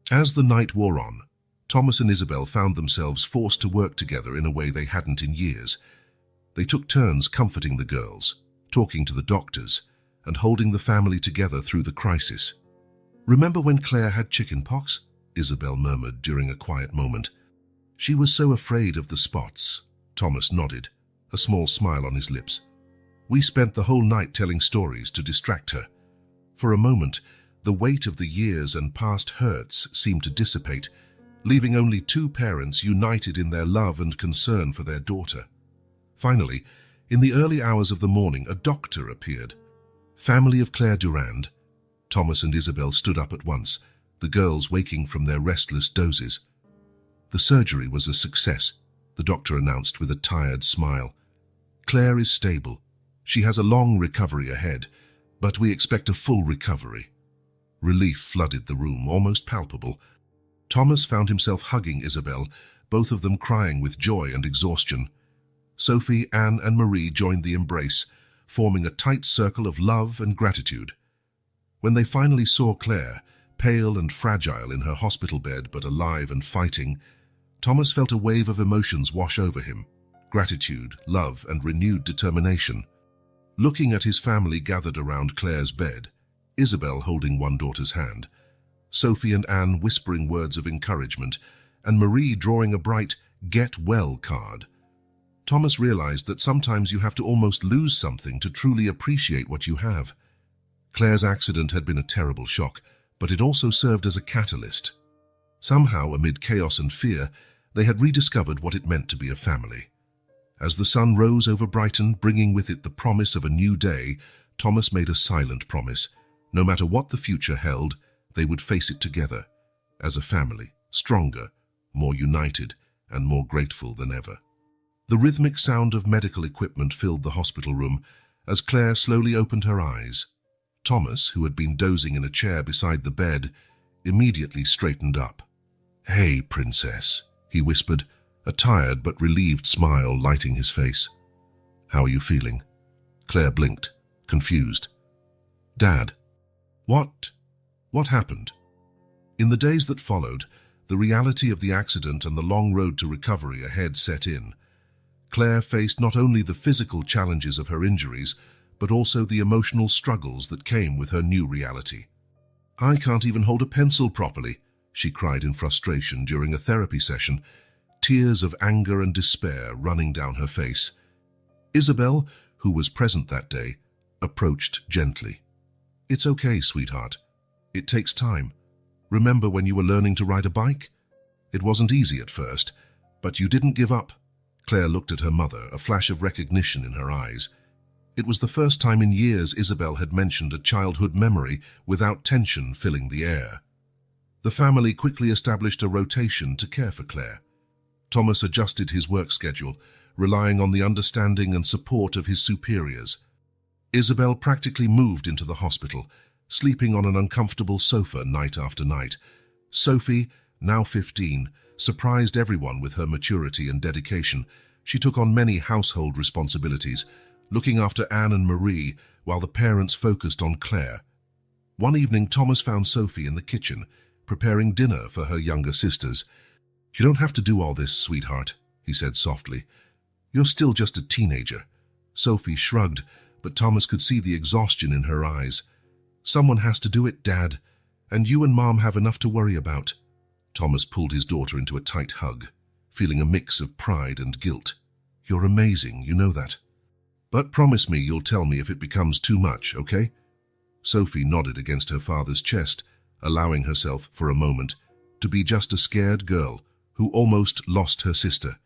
B: As the night wore on, Thomas and Isabel found themselves forced to work together in a way they hadn't in years. They took turns comforting the girls, talking to the doctors, and holding the family together through the crisis. "Remember when Claire had chickenpox?" Isabel murmured during a quiet moment. "She was so afraid of the spots." Thomas nodded, a small smile on his lips. "We spent the whole night telling stories to distract her." For a moment, the weight of the years and past hurts seemed to dissipate, leaving only 2 parents united in their love and concern for their daughter. Finally, in the early hours of the morning, a doctor appeared. "Family of Claire Durand." Thomas and Isabel stood up at once, the girls waking from their restless dozes. "The surgery was a success," the doctor announced with a tired smile. "Claire is stable. She has a long recovery ahead, but we expect a full recovery." Relief flooded the room, almost palpable. Thomas found himself hugging Isabel, both of them crying with joy and exhaustion. Sophie, Anne, and Marie joined the embrace, forming a tight circle of love and gratitude. When they finally saw Claire, pale and fragile in her hospital bed but alive and fighting, Thomas felt a wave of emotions wash over him: gratitude, love, and renewed determination. Looking at his family gathered around Claire's bed, Isabel holding one daughter's hand, Sophie and Anne whispering words of encouragement, and Marie drawing a bright "Get well" card, Thomas realized that sometimes you have to almost lose something to truly appreciate what you have. Claire's accident had been a terrible shock, but it also served as a catalyst. Somehow, amid chaos and fear, they had rediscovered what it meant to be a family. As the sun rose over Brighton, bringing with it the promise of a new day, Thomas made a silent promise. No matter what the future held, they would face it together, as a family, stronger, more united, and more grateful than ever. The rhythmic sound of medical equipment filled the hospital room as Claire slowly opened her eyes. Thomas, who had been dozing in a chair beside the bed, immediately straightened up. "Hey, princess," he whispered, a tired but relieved smile lighting his face. "How are you feeling?" Claire blinked, confused. "Dad, what happened?" In the days that followed, the reality of the accident and the long road to recovery ahead set in. Claire faced not only the physical challenges of her injuries, but also the emotional struggles that came with her new reality. "I can't even hold a pencil properly," she cried in frustration during a therapy session, tears of anger and despair running down her face. Isabel, who was present that day, approached gently. "It's okay, sweetheart. It takes time. Remember when you were learning to ride a bike? It wasn't easy at first, but you didn't give up." Claire looked at her mother, a flash of recognition in her eyes. It was the first time in years Isabel had mentioned a childhood memory without tension filling the air. The family quickly established a rotation to care for Claire. Thomas adjusted his work schedule, relying on the understanding and support of his superiors. Isabel practically moved into the hospital, sleeping on an uncomfortable sofa night after night. Sophie, now 15, surprised everyone with her maturity and dedication. She took on many household responsibilities, looking after Anne and Marie while the parents focused on Claire. One evening, Thomas found Sophie in the kitchen, preparing dinner for her younger sisters. "You don't have to do all this, sweetheart," he said softly. "You're still just a teenager." Sophie shrugged, but Thomas could see the exhaustion in her eyes. "Someone has to do it, Dad, and you and Mom have enough to worry about." Thomas pulled his daughter into a tight hug, feeling a mix of pride and guilt. "You're amazing, you know that. But promise me you'll tell me if it becomes too much, okay?" Sophie nodded against her father's chest, allowing herself, for a moment, to be just a scared girl who almost lost her sister.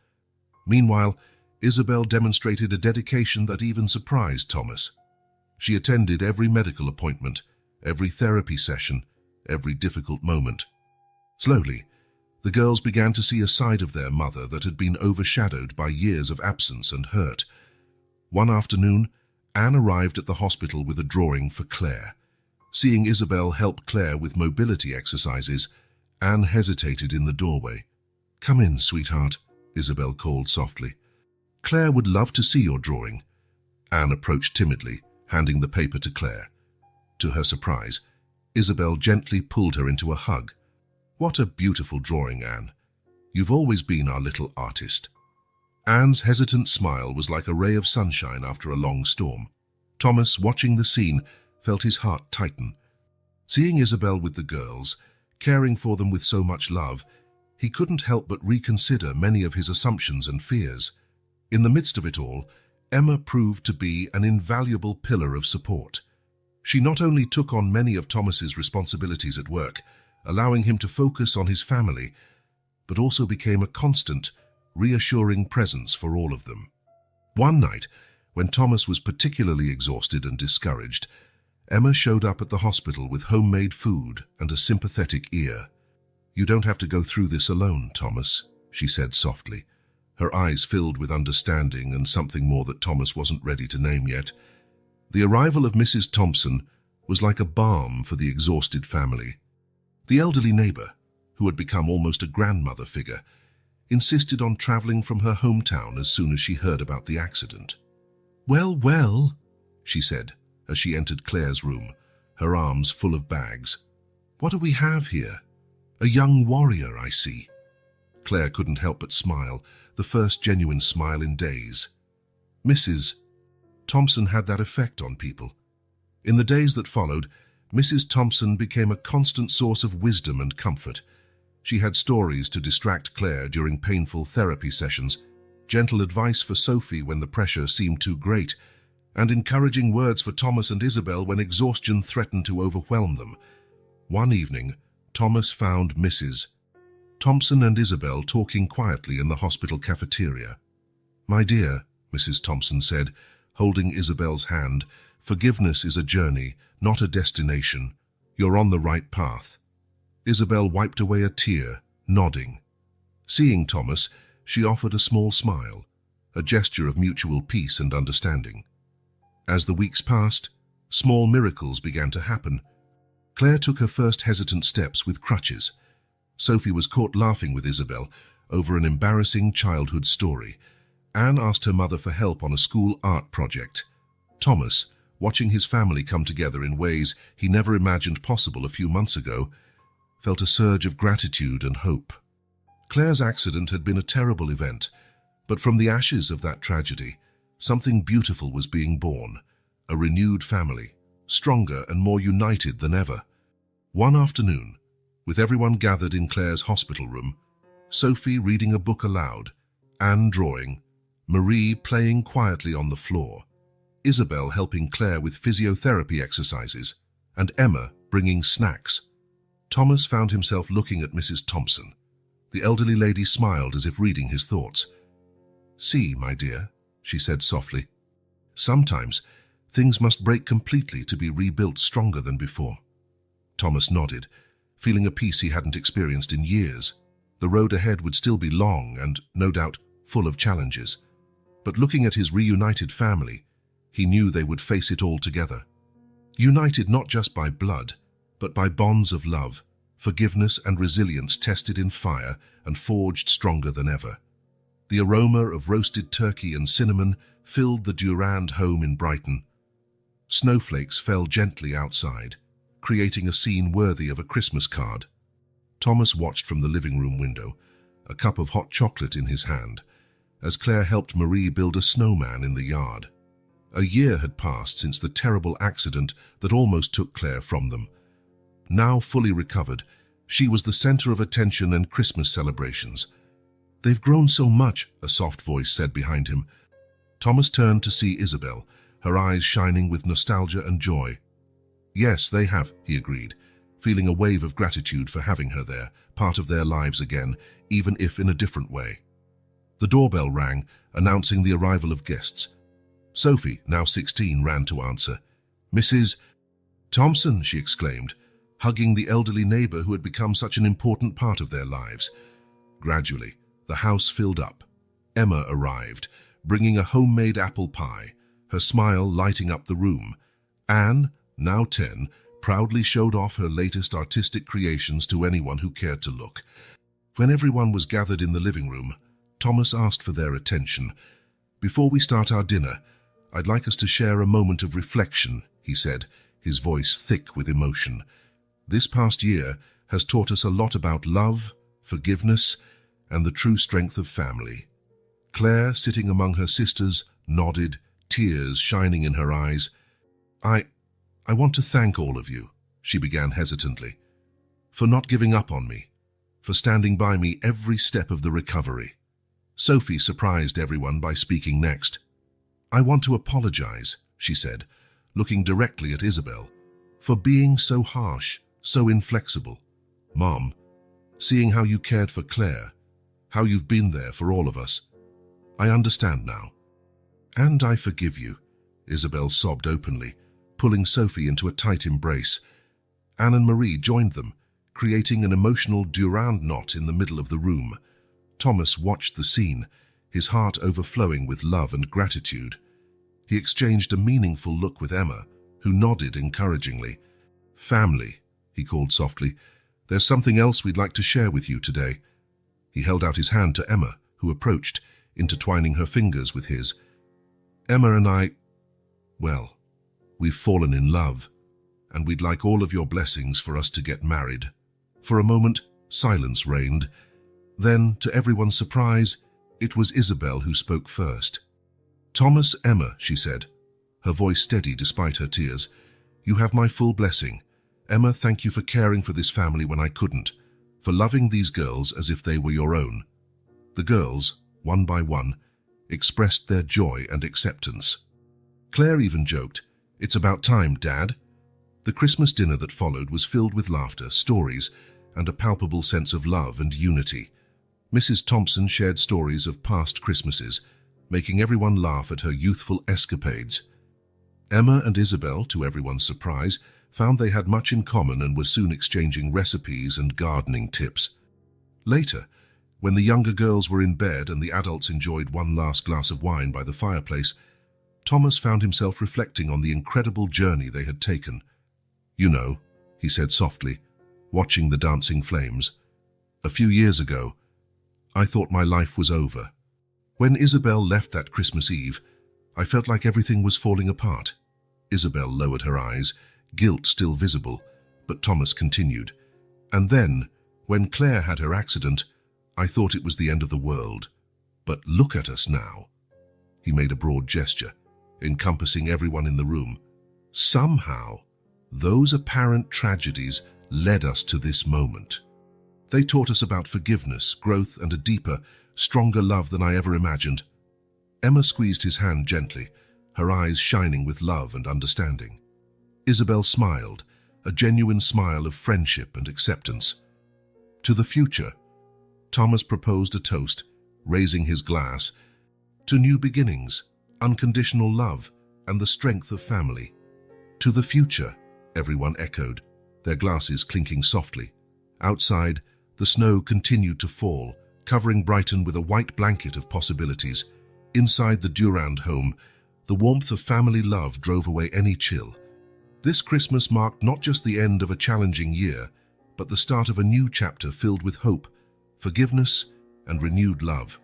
B: Meanwhile, Isabel demonstrated a dedication that even surprised Thomas. She attended every medical appointment, every therapy session, every difficult moment. Slowly, the girls began to see a side of their mother that had been overshadowed by years of absence and hurt. One afternoon, Anne arrived at the hospital with a drawing for Claire. Seeing Isabel help Claire with mobility exercises, Anne hesitated in the doorway. "Come in, sweetheart," Isabel called softly. "Claire would love to see your drawing." Anne approached timidly, handing the paper to Claire. To her surprise, Isabel gently pulled her into a hug. "What a beautiful drawing, Anne. You've always been our little artist." Anne's hesitant smile was like a ray of sunshine after a long storm. Thomas, watching the scene, felt his heart tighten. Seeing Isabel with the girls, caring for them with so much love, he couldn't help but reconsider many of his assumptions and fears. In the midst of it all, Emma proved to be an invaluable pillar of support. She not only took on many of Thomas's responsibilities at work, allowing him to focus on his family, but also became a constant, reassuring presence for all of them. One night, when Thomas was particularly exhausted and discouraged, Emma showed up at the hospital with homemade food and a sympathetic ear. "You don't have to go through this alone, Thomas," she said softly, her eyes filled with understanding and something more that Thomas wasn't ready to name yet. The arrival of Mrs. Thompson was like a balm for the exhausted family. The elderly neighbor, who had become almost a grandmother figure, insisted on traveling from her hometown as soon as she heard about the accident. "Well, well," she said as she entered Claire's room, her arms full of bags. "What do we have here? A young warrior, I see." Claire couldn't help but smile, the first genuine smile in days. Mrs. Thompson had that effect on people. In the days that followed, Mrs. Thompson became a constant source of wisdom and comfort. She had stories to distract Claire during painful therapy sessions, gentle advice for Sophie when the pressure seemed too great, and encouraging words for Thomas and Isabel when exhaustion threatened to overwhelm them. One evening, Thomas found Mrs. Thompson and Isabel talking quietly in the hospital cafeteria. "My dear," Mrs. Thompson said, holding Isabel's hand, "forgiveness is a journey, not a destination. You're on the right path." Isabel wiped away a tear, nodding. Seeing Thomas, she offered a small smile, a gesture of mutual peace and understanding. As the weeks passed, small miracles began to happen. Claire took her first hesitant steps with crutches. Sophie was caught laughing with Isabel over an embarrassing childhood story. Anne asked her mother for help on a school art project. Thomas, watching his family come together in ways he never imagined possible a few months ago, felt a surge of gratitude and hope. Claire's accident had been a terrible event, but from the ashes of that tragedy, something beautiful was being born, a renewed family, stronger and more united than ever. One afternoon, with everyone gathered in Claire's hospital room, Sophie reading a book aloud, Anne drawing, Marie playing quietly on the floor, Isabel helping Claire with physiotherapy exercises, and Emma bringing snacks, Thomas found himself looking at Mrs. Thompson. The elderly lady smiled as if reading his thoughts. "See, my dear," she said softly, "sometimes things must break completely to be rebuilt stronger than before." Thomas nodded, feeling a peace he hadn't experienced in years. The road ahead would still be long and, no doubt, full of challenges. But looking at his reunited family, he knew they would face it all together. United not just by blood, but by bonds of love, forgiveness and resilience tested in fire and forged stronger than ever. The aroma of roasted turkey and cinnamon filled the Durand home in Brighton. Snowflakes fell gently outside, creating a scene worthy of a Christmas card. Thomas watched from the living room window, a cup of hot chocolate in his hand, as Claire helped Marie build a snowman in the yard. A year had passed since the terrible accident that almost took Claire from them. Now fully recovered, she was the center of attention and Christmas celebrations. "They've grown so much," a soft voice said behind him. Thomas turned to see Isabel, her eyes shining with nostalgia and joy. "Yes, they have," he agreed, feeling a wave of gratitude for having her there, part of their lives again, even if in a different way. The doorbell rang, announcing the arrival of guests. Sophie, now 16, ran to answer. "Mrs. Thompson," she exclaimed, hugging the elderly neighbor who had become such an important part of their lives. Gradually, the house filled up. Emma arrived, bringing a homemade apple pie, her smile lighting up the room. Anne, now 10, proudly showed off her latest artistic creations to anyone who cared to look. When everyone was gathered in the living room, Thomas asked for their attention. "Before we start our dinner, I'd like us to share a moment of reflection," he said, his voice thick with emotion. "This past year has taught us a lot about love, forgiveness, and the true strength of family." Claire, sitting among her sisters, nodded, tears shining in her eyes. I want to thank all of you," she began hesitantly, "for not giving up on me, for standing by me every step of the recovery." Sophie surprised everyone by speaking next. "I want to apologize," she said, looking directly at Isabel, "for being so harsh, so inflexible. Mom, seeing how you cared for Claire, how you've been there for all of us, I understand now. And I forgive you," Isabel sobbed openly, pulling Sophie into a tight embrace. Anne and Marie joined them, creating an emotional Durand knot in the middle of the room. Thomas watched the scene, his heart overflowing with love and gratitude. He exchanged a meaningful look with Emma, who nodded encouragingly. "Family," he called softly, "there's something else we'd like to share with you today." He held out his hand to Emma, who approached, intertwining her fingers with his. "Emma and I, well, we've fallen in love, and we'd like all of your blessings for us to get married." For a moment, silence reigned. Then, to everyone's surprise, it was Isabel who spoke first. "Thomas, Emma," she said, her voice steady despite her tears, "you have my full blessing. Emma, thank you for caring for this family when I couldn't, for loving these girls as if they were your own." The girls, one by one, expressed their joy and acceptance. Claire even joked, "It's about time, Dad." The Christmas dinner that followed was filled with laughter, stories, and a palpable sense of love and unity. Mrs. Thompson shared stories of past Christmases, making everyone laugh at her youthful escapades. Emma and Isabel, to everyone's surprise, found they had much in common and were soon exchanging recipes and gardening tips. Later, when the younger girls were in bed and the adults enjoyed one last glass of wine by the fireplace, Thomas found himself reflecting on the incredible journey they had taken. "You know," he said softly, watching the dancing flames, "a few years ago, I thought my life was over. When Isabel left that Christmas Eve, I felt like everything was falling apart." Isabel lowered her eyes, guilt still visible, but Thomas continued, "And then, when Claire had her accident, I thought it was the end of the world. But look at us now." He made a broad gesture, encompassing everyone in the room. "Somehow, those apparent tragedies led us to this moment. They taught us about forgiveness, growth, and a deeper, stronger love than I ever imagined." Emma squeezed his hand gently, her eyes shining with love and understanding. Isabel smiled, a genuine smile of friendship and acceptance. "To the future," Thomas proposed a toast, raising his glass. "To new beginnings, unconditional love, and the strength of family." "To the future," everyone echoed, their glasses clinking softly. Outside, the snow continued to fall, covering Brighton with a white blanket of possibilities. Inside the Durand home, the warmth of family love drove away any chill. This Christmas marked not just the end of a challenging year, but the start of a new chapter filled with hope, forgiveness, and renewed love.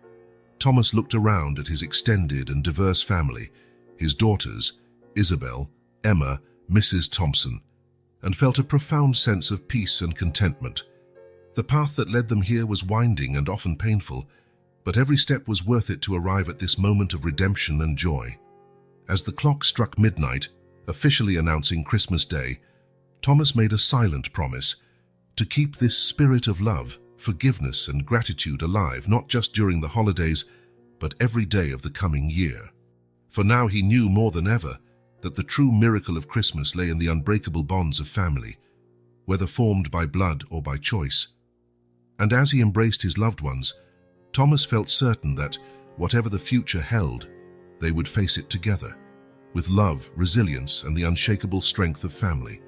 B: Thomas looked around at his extended and diverse family, his daughters, Isabel, Emma, Mrs. Thompson, and felt a profound sense of peace and contentment. The path that led them here was winding and often painful, but every step was worth it to arrive at this moment of redemption and joy. As the clock struck midnight, officially announcing Christmas Day, Thomas made a silent promise to keep this spirit of love, forgiveness, and gratitude alive, not just during the holidays, but every day of the coming year. For now he knew more than ever that the true miracle of Christmas lay in the unbreakable bonds of family, whether formed by blood or by choice. And as he embraced his loved ones, Thomas felt certain that, whatever the future held, they would face it together, with love, resilience, and the unshakable strength of family.